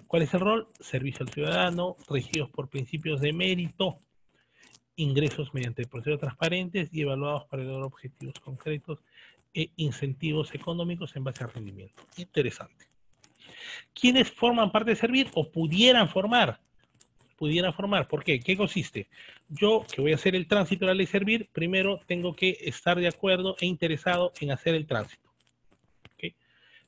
¿Cuál es el rol? Servicio al ciudadano, regidos por principios de mérito, ingresos mediante procesos transparentes y evaluados para lograr objetivos concretos e incentivos económicos en base al rendimiento. Interesante. ¿Quiénes forman parte de Servir o pudieran formar? ¿Por qué? ¿Qué consiste? Yo, que voy a hacer el tránsito de la ley Servir, primero tengo que estar de acuerdo e interesado en hacer el tránsito. ¿Okay?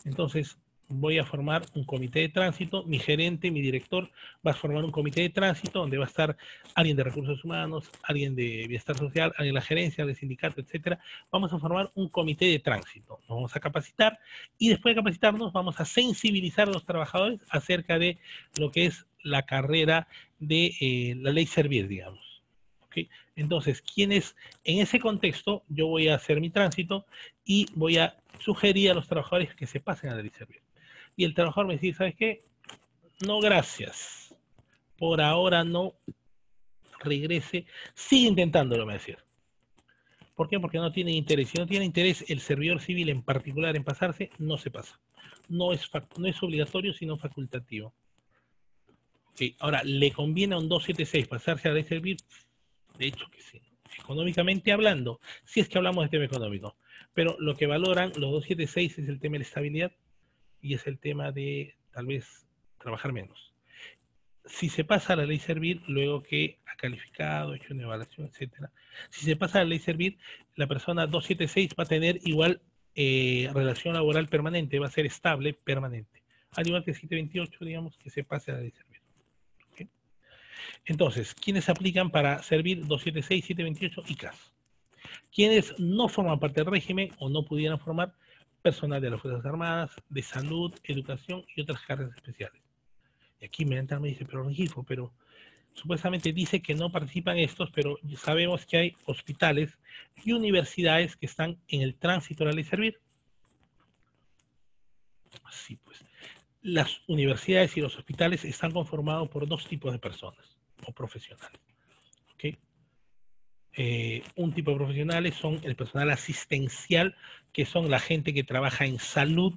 Entonces, voy a formar un comité de tránsito, mi gerente, mi director va a formar un comité de tránsito donde va a estar alguien de recursos humanos, alguien de bienestar social, alguien de la gerencia, del sindicato, etcétera. Vamos a formar un comité de tránsito, nos vamos a capacitar y después de capacitarnos vamos a sensibilizar a los trabajadores acerca de lo que es la carrera de la ley Servir, digamos. ¿Okay? Entonces, ¿quiénes en ese contexto yo voy a hacer mi tránsito y voy a sugerir a los trabajadores que se pasen a la ley Servir? Y el trabajador me dice, ¿sabes qué? No, gracias. Por ahora no regrese. Sigue intentándolo, me decía. ¿Por qué? Porque no tiene interés. Si no tiene interés el servidor civil en particular en pasarse, no se pasa. No es obligatorio, sino facultativo. Okay. Ahora, ¿le conviene a un 276 pasarse a la ley Servir? De hecho que sí. Económicamente hablando, si es que hablamos de tema económico. Pero lo que valoran los 276 es el tema de la estabilidad y es el tema de tal vez trabajar menos. Si se pasa a la ley Servir, luego que ha calificado, hecho una evaluación, etcétera, si se pasa a la ley Servir, la persona 276 va a tener igual relación laboral permanente, va a ser estable permanente. Al igual que 728, digamos, que se pase a la ley Servir. ¿Okay? Entonces, ¿quiénes aplican para Servir 276, 728 y CAS? Quienes no forman parte del régimen o no pudieran formar, personal de las Fuerzas Armadas, de salud, educación y otras cargas especiales. Y aquí me dice, pero Rengifo, pero supuestamente dice que no participan estos, pero sabemos que hay hospitales y universidades que están en el tránsito de la ley Servir. Sí, pues. Las universidades y los hospitales están conformados por dos tipos de personas o profesionales. ¿Okay? Un tipo de profesionales son el personal asistencial, que son la gente que trabaja en salud,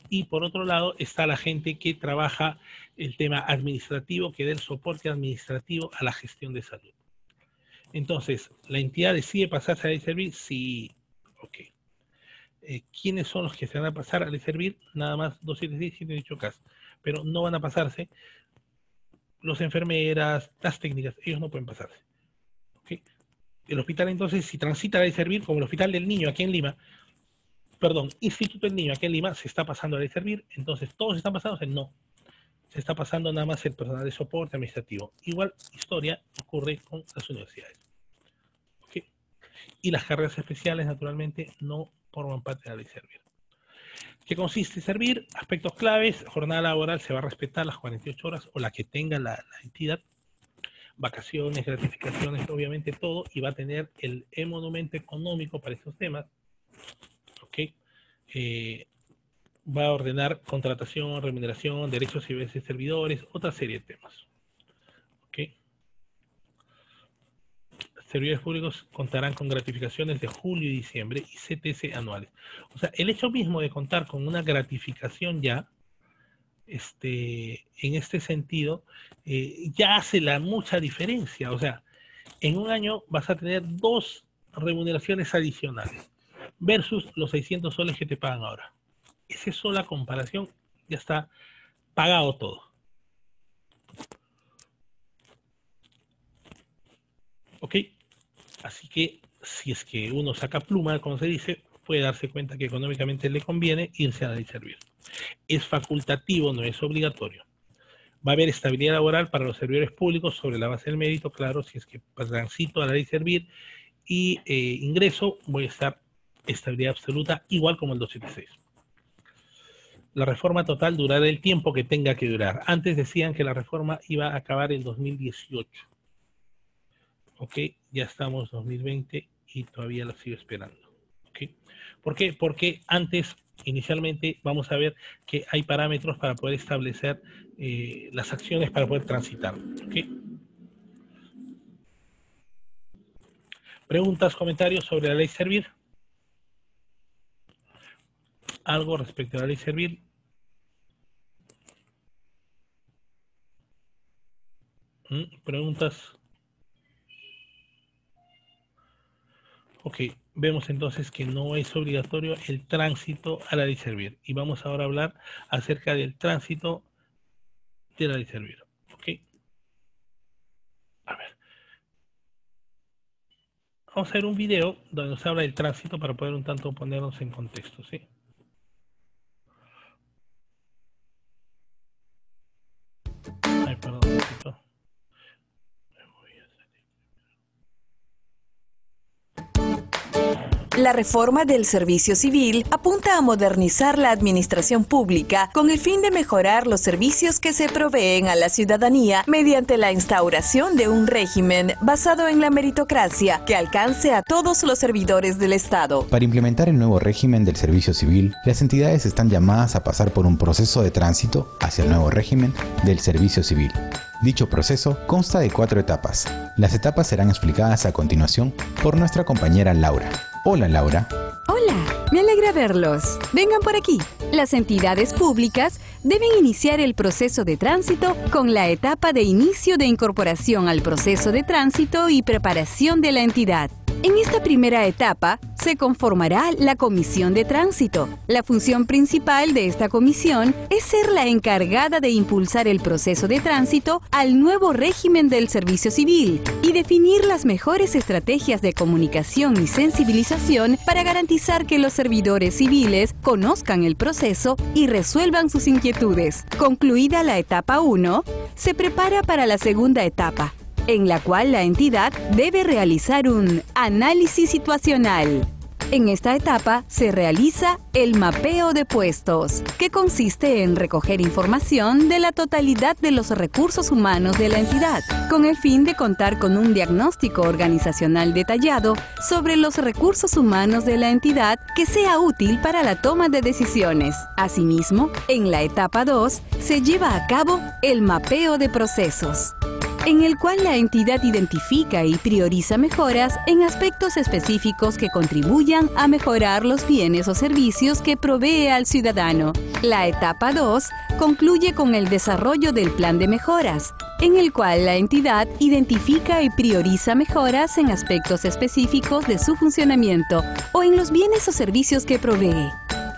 y por otro lado está la gente que trabaja el tema administrativo, que da el soporte administrativo a la gestión de salud. Entonces, ¿la entidad decide pasarse a ley servir? Sí. Ok. ¿Quiénes son los que se van a pasar a ley servir? Nada más 276, 118 casos. Pero no van a pasarse los enfermeras, las técnicas, ellos no pueden pasarse. ¿Okay? El hospital entonces, si transita a ley servir, como el Hospital del Niño aquí en Lima, perdón, Instituto del Niño aquí en Lima, se está pasando a ley servir, entonces todos están pasando, no. Se está pasando nada más el personal de soporte administrativo. Igual historia ocurre con las universidades. ¿Okay? Y las carreras especiales, naturalmente, no forman parte de la ley servir. ¿Qué consiste servir? Aspectos claves: jornada laboral, se va a respetar las 48 horas o la que tenga la entidad, vacaciones, gratificaciones, obviamente todo, y va a tener el monumento económico para estos temas. ¿Ok? Va a ordenar contratación, remuneración, derechos civiles de servidores, otra serie de temas. ¿Ok? Servidores públicos contarán con gratificaciones de julio y diciembre y CTC anuales. O sea, el hecho mismo de contar con una gratificación ya, en este sentido, ya hace mucha diferencia. O sea, en un año vas a tener 2 remuneraciones adicionales versus los 600 soles que te pagan ahora. Esa es sola comparación, ya está pagado todo. ¿Ok? Así que si es que uno saca pluma, como se dice, puede darse cuenta que económicamente le conviene irse a la ley servir. Es facultativo, no es obligatorio. Va a haber estabilidad laboral para los servidores públicos sobre la base del mérito, claro, si es que transito a la ley servir y ingreso, voy a estar estabilidad absoluta, igual como el 276. La reforma total durará el tiempo que tenga que durar. Antes decían que la reforma iba a acabar en 2018. Ok, ya estamos en 2020 y todavía la sigo esperando. ¿Okay? ¿Por qué? Porque antes, inicialmente, vamos a ver que hay parámetros para poder establecer las acciones para poder transitar. ¿Okay? ¿Preguntas, comentarios sobre la ley servir? ¿Algo respecto a la ley servir? ¿Preguntas? Ok, vemos entonces que no es obligatorio el tránsito a la ley servir. Y vamos ahora a hablar acerca del tránsito de la ley servir. Ok. A ver. Vamos a ver un video donde nos habla del tránsito para poder un tanto ponernos en contexto, ¿sí? Ay, perdón, un poquito. La reforma del servicio civil apunta a modernizar la administración pública con el fin de mejorar los servicios que se proveen a la ciudadanía mediante la instauración de un régimen basado en la meritocracia que alcance a todos los servidores del Estado. Para implementar el nuevo régimen del servicio civil, las entidades están llamadas a pasar por un proceso de tránsito hacia el nuevo régimen del servicio civil. Dicho proceso consta de 4 etapas. Las etapas serán explicadas a continuación por nuestra compañera Laura. Hola, Laura. Hola, me alegra verlos. Vengan por aquí. Las entidades públicas deben iniciar el proceso de tránsito con la etapa de inicio de incorporación al proceso de tránsito y preparación de la entidad. En esta primera etapa se conformará la Comisión de Tránsito. La función principal de esta comisión es ser la encargada de impulsar el proceso de tránsito al nuevo régimen del servicio civil y definir las mejores estrategias de comunicación y sensibilización para garantizar que los servidores civiles conozcan el proceso y resuelvan sus inquietudes. Concluida la etapa 1, se prepara para la segunda etapa, en la cual la entidad debe realizar un análisis situacional. En esta etapa se realiza el mapeo de puestos, que consiste en recoger información de la totalidad de los recursos humanos de la entidad, con el fin de contar con un diagnóstico organizacional detallado sobre los recursos humanos de la entidad que sea útil para la toma de decisiones. Asimismo, en la etapa 2 se lleva a cabo el mapeo de procesos. en el cual la entidad identifica y prioriza mejoras en aspectos específicos que contribuyan a mejorar los bienes o servicios que provee al ciudadano. La etapa 2 concluye con el desarrollo del plan de mejoras, en el cual la entidad identifica y prioriza mejoras en aspectos específicos de su funcionamiento o en los bienes o servicios que provee.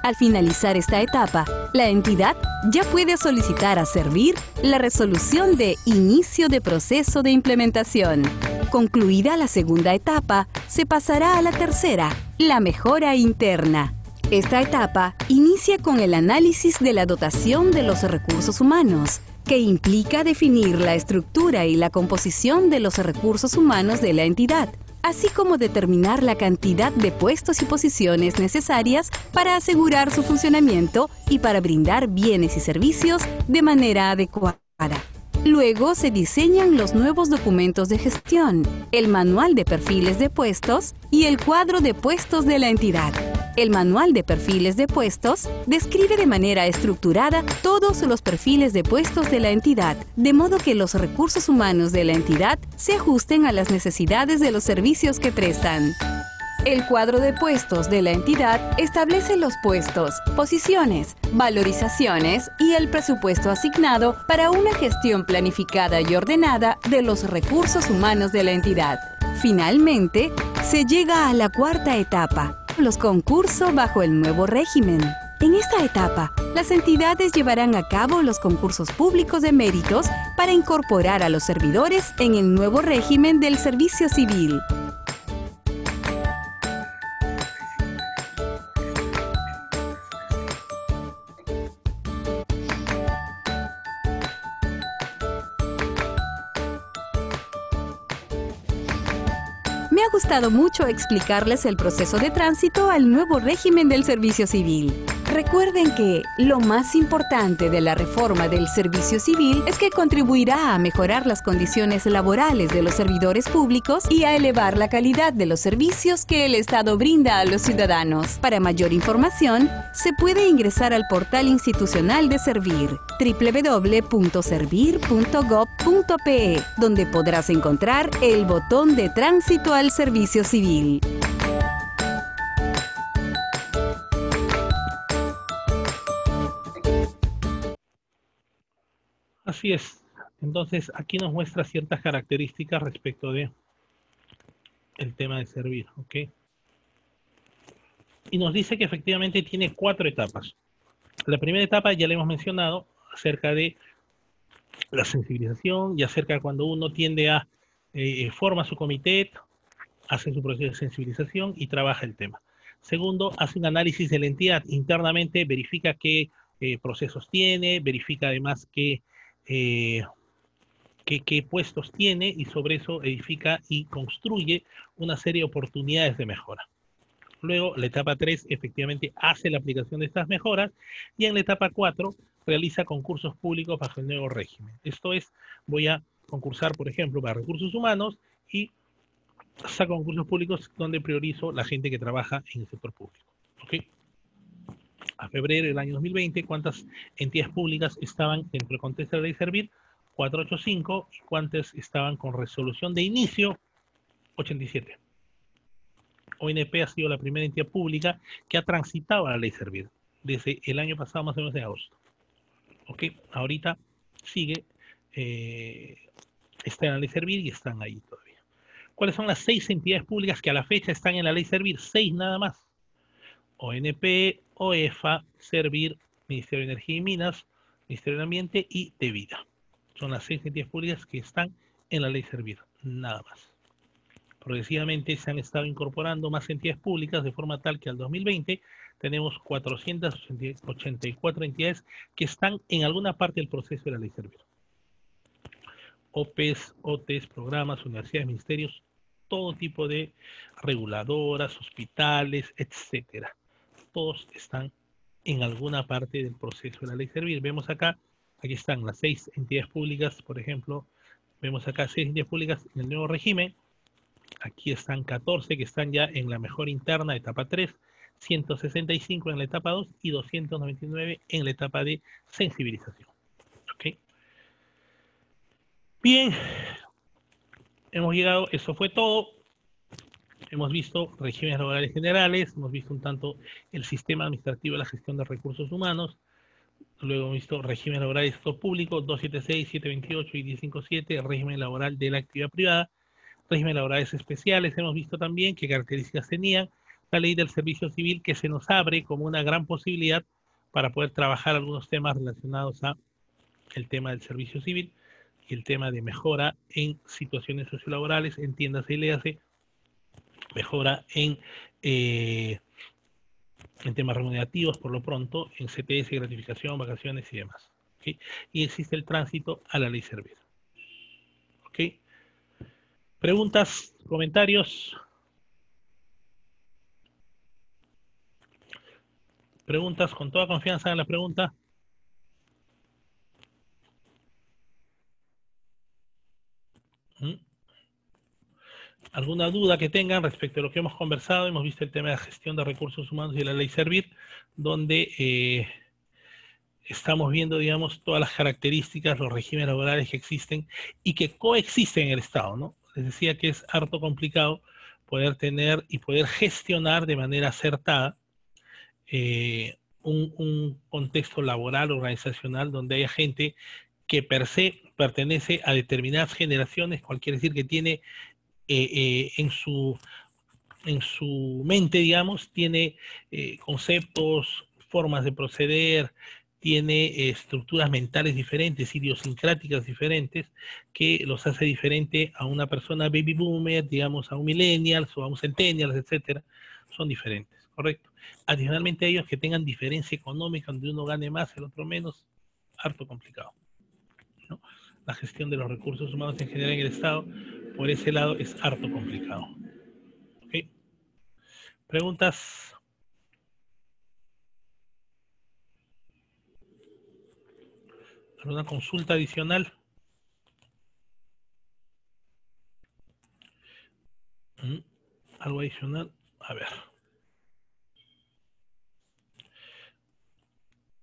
Al finalizar esta etapa, la entidad ya puede solicitar a Servir la resolución de inicio de proceso de implementación. Concluida la segunda etapa, se pasará a la tercera, la mejora interna. Esta etapa inicia con el análisis de la dotación de los recursos humanos, que implica definir la estructura y la composición de los recursos humanos de la entidad, así como determinar la cantidad de puestos y posiciones necesarias para asegurar su funcionamiento y para brindar bienes y servicios de manera adecuada. Luego se diseñan los nuevos documentos de gestión, el manual de perfiles de puestos y el cuadro de puestos de la entidad. El manual de perfiles de puestos describe de manera estructurada todos los perfiles de puestos de la entidad, de modo que los recursos humanos de la entidad se ajusten a las necesidades de los servicios que prestan. El cuadro de puestos de la entidad establece los puestos, posiciones, valorizaciones y el presupuesto asignado para una gestión planificada y ordenada de los recursos humanos de la entidad. Finalmente, se llega a la cuarta etapa, los concursos bajo el nuevo régimen. En esta etapa, las entidades llevarán a cabo los concursos públicos de méritos para incorporar a los servidores en el nuevo régimen del servicio civil. Me ha gustado mucho explicarles el proceso de tránsito al nuevo régimen del servicio civil. Recuerden que lo más importante de la reforma del servicio civil es que contribuirá a mejorar las condiciones laborales de los servidores públicos y a elevar la calidad de los servicios que el Estado brinda a los ciudadanos. Para mayor información, se puede ingresar al portal institucional de Servir, www.servir.gov.pe, donde podrás encontrar el botón de tránsito al servicio civil. Así es. Entonces, aquí nos muestra ciertas características respecto de el tema de Servir, ¿ok? Y nos dice que efectivamente tiene 4 etapas. La primera etapa ya le hemos mencionado acerca de la sensibilización y acerca de cuando uno tiende a forma su comité, hace su proceso de sensibilización y trabaja el tema. Segundo, hace un análisis de la entidad internamente, verifica qué procesos tiene, verifica además qué puestos tiene y sobre eso edifica y construye una serie de oportunidades de mejora. Luego, la etapa 3 efectivamente hace la aplicación de estas mejoras y en la etapa 4 realiza concursos públicos bajo el nuevo régimen. Esto es, voy a concursar, por ejemplo, para recursos humanos y saco concursos públicos donde priorizo la gente que trabaja en el sector público. ¿Ok? A febrero del año 2020, ¿cuántas entidades públicas estaban dentro del contexto de la ley Servir? 485, y cuántas estaban con resolución de inicio, 87. ONP ha sido la primera entidad pública que ha transitado a la ley Servir desde el año pasado, más o menos de agosto. ¿Ok? Ahorita sigue, está en la ley Servir y están ahí todavía. ¿Cuáles son las 6 entidades públicas que a la fecha están en la ley Servir? 6 nada más. ONP, OEFA, Servir, Ministerio de Energía y Minas, Ministerio de Ambiente y de Vida. Son las 6 entidades públicas que están en la ley Servir, nada más. Progresivamente se han estado incorporando más entidades públicas de forma tal que al 2020 tenemos 484 entidades que están en alguna parte del proceso de la ley Servir. OPEs, OTEs, programas, universidades, ministerios, todo tipo de reguladoras, hospitales, etcétera. Todos están en alguna parte del proceso de la ley Servir. Vemos acá, aquí están las 6 entidades públicas, por ejemplo, vemos acá 6 entidades públicas en el nuevo régimen. Aquí están 14 que están ya en la mejora interna, etapa 3, 165 en la etapa 2 y 299 en la etapa de sensibilización. ¿Ok? Bien, hemos llegado, eso fue todo. Hemos visto regímenes laborales generales, hemos visto un tanto el sistema administrativo de la gestión de recursos humanos, luego hemos visto régimen laboral del sector público, 276, 728 y 1057, el régimen laboral de la actividad privada, régimen laborales especiales. Hemos visto también qué características tenía la ley del servicio civil, que se nos abre como una gran posibilidad para poder trabajar algunos temas relacionados a el tema del servicio civil y el tema de mejora en situaciones sociolaborales, entiéndase y léase, mejora en temas remunerativos, por lo pronto, en CTS, gratificación, vacaciones y demás. ¿Okay? Y existe el tránsito a la ley Servir. ¿Okay? ¿Preguntas? ¿Comentarios? ¿Preguntas? Con toda confianza en la pregunta. ¿Alguna duda que tengan respecto a lo que hemos conversado? Hemos visto el tema de la gestión de recursos humanos y la ley Servir, donde estamos viendo, digamos, todas las características, los regímenes laborales que existen y que coexisten en el Estado, ¿no? Les decía que es harto complicado poder tener y poder gestionar de manera acertada un contexto laboral, organizacional, donde haya gente que per se pertenece a determinadas generaciones, cual quiere decir que tiene en su mente, digamos, tiene conceptos, formas de proceder, tiene estructuras mentales diferentes, idiosincráticas diferentes, que los hace diferente a una persona baby boomer, digamos, a un millennial o a un centennial, etcétera. Son diferentes, ¿correcto? Adicionalmente a ellos que tengan diferencia económica, donde uno gane más, el otro menos, harto complicado, ¿no? La gestión de los recursos humanos en general en el Estado, por ese lado, es harto complicado. ¿Okay? ¿Preguntas? ¿Alguna consulta adicional? ¿Algo adicional? A ver.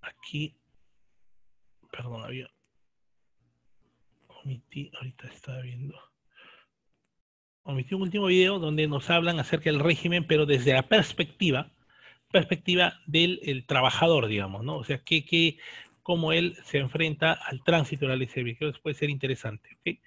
Aquí, perdón, había omití, ahorita estaba viendo. Omití un último video donde nos hablan acerca del régimen, pero desde la perspectiva del trabajador, digamos, ¿no? O sea, cómo él se enfrenta al tránsito de la ley Servir, que puede ser interesante, ¿ok?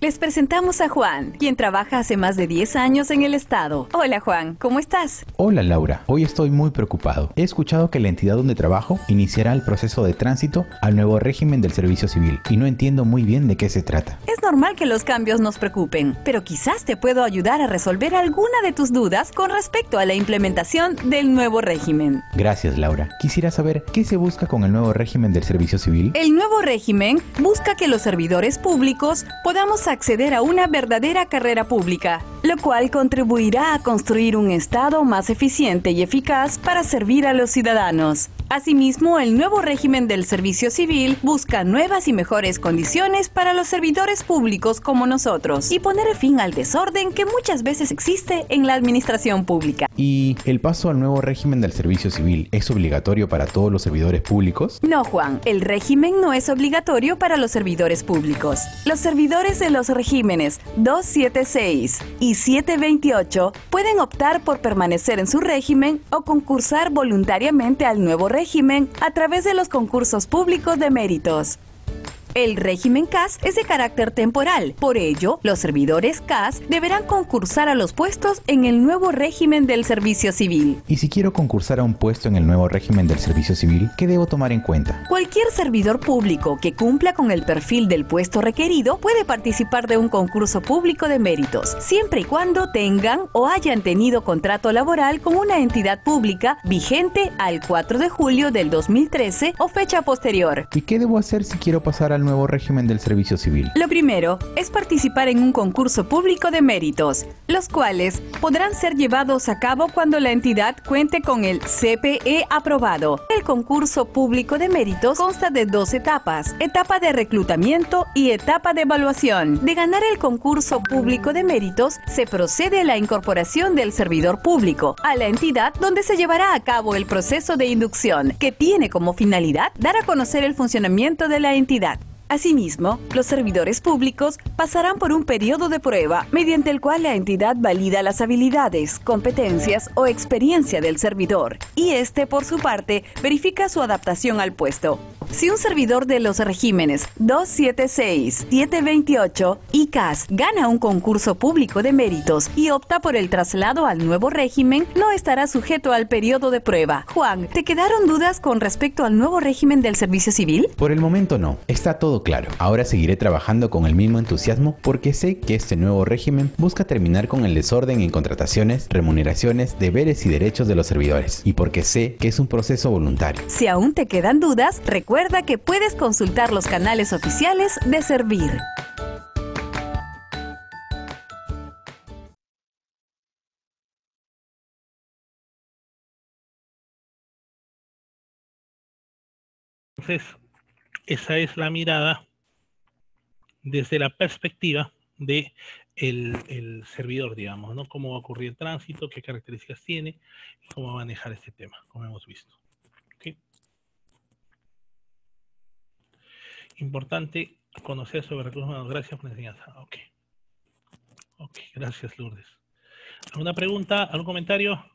Les presentamos a Juan, quien trabaja hace más de 10 años en el Estado. Hola Juan, ¿cómo estás? Hola Laura, hoy estoy muy preocupado. He escuchado que la entidad donde trabajo iniciará el proceso de tránsito al nuevo régimen del servicio civil y no entiendo muy bien de qué se trata. Es normal que los cambios nos preocupen, pero quizás te puedo ayudar a resolver alguna de tus dudas con respecto a la implementación del nuevo régimen. Gracias Laura. Quisiera saber qué se busca con el nuevo régimen del servicio civil. El nuevo régimen busca que los servidores públicos podamos acceder a una verdadera carrera pública, lo cual contribuirá a construir un Estado más eficiente y eficaz para servir a los ciudadanos. Asimismo, el nuevo régimen del servicio civil busca nuevas y mejores condiciones para los servidores públicos como nosotros y poner fin al desorden que muchas veces existe en la administración pública. ¿Y el paso al nuevo régimen del servicio civil es obligatorio para todos los servidores públicos? No, Juan, el régimen no es obligatorio para los servidores públicos. Los servidores de los regímenes 276 y 728 pueden optar por permanecer en su régimen o concursar voluntariamente al nuevo régimen a través de los concursos públicos de méritos. El régimen CAS es de carácter temporal, por ello, los servidores CAS deberán concursar a los puestos en el nuevo régimen del servicio civil. Y si quiero concursar a un puesto en el nuevo régimen del servicio civil, ¿qué debo tomar en cuenta? Cualquier servidor público que cumpla con el perfil del puesto requerido puede participar de un concurso público de méritos, siempre y cuando tengan o hayan tenido contrato laboral con una entidad pública vigente al 4 de julio del 2013 o fecha posterior. ¿Y qué debo hacer si quiero pasar al el nuevo régimen del servicio civil? Lo primero es participar en un concurso público de méritos, los cuales podrán ser llevados a cabo cuando la entidad cuente con el CPE aprobado. El concurso público de méritos consta de 2 etapas: etapa de reclutamiento y etapa de evaluación. De ganar el concurso público de méritos, se procede a la incorporación del servidor público a la entidad donde se llevará a cabo el proceso de inducción, que tiene como finalidad dar a conocer el funcionamiento de la entidad. Asimismo, los servidores públicos pasarán por un periodo de prueba mediante el cual la entidad valida las habilidades, competencias o experiencia del servidor y este, por su parte, verifica su adaptación al puesto. Si un servidor de los regímenes 276, 728 y CAS gana un concurso público de méritos y opta por el traslado al nuevo régimen, no estará sujeto al periodo de prueba. Juan, ¿te quedaron dudas con respecto al nuevo régimen del servicio civil? Por el momento no, está todo claro. Ahora seguiré trabajando con el mismo entusiasmo porque sé que este nuevo régimen busca terminar con el desorden en contrataciones, remuneraciones, deberes y derechos de los servidores, y porque sé que es un proceso voluntario. Si aún te quedan dudas, recuerda que puedes consultar los canales oficiales de Servir. Entonces, esa es la mirada desde la perspectiva de el servidor, digamos, ¿no? Cómo va a ocurrir el tránsito, qué características tiene, y cómo va a manejar este tema, como hemos visto. ¿Okay? Importante conocer sobre recursos humanos. Gracias por la enseñanza. Ok. Ok, gracias, Lourdes. ¿Alguna pregunta? ¿Algún comentario?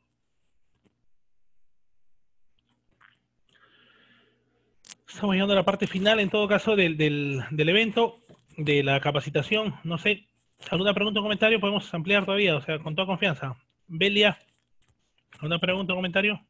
Estamos llegando a la parte final, en todo caso, del evento, de la capacitación. No sé, ¿alguna pregunta o comentario? Podemos ampliar todavía, o sea, con toda confianza. Belia, ¿alguna pregunta o comentario?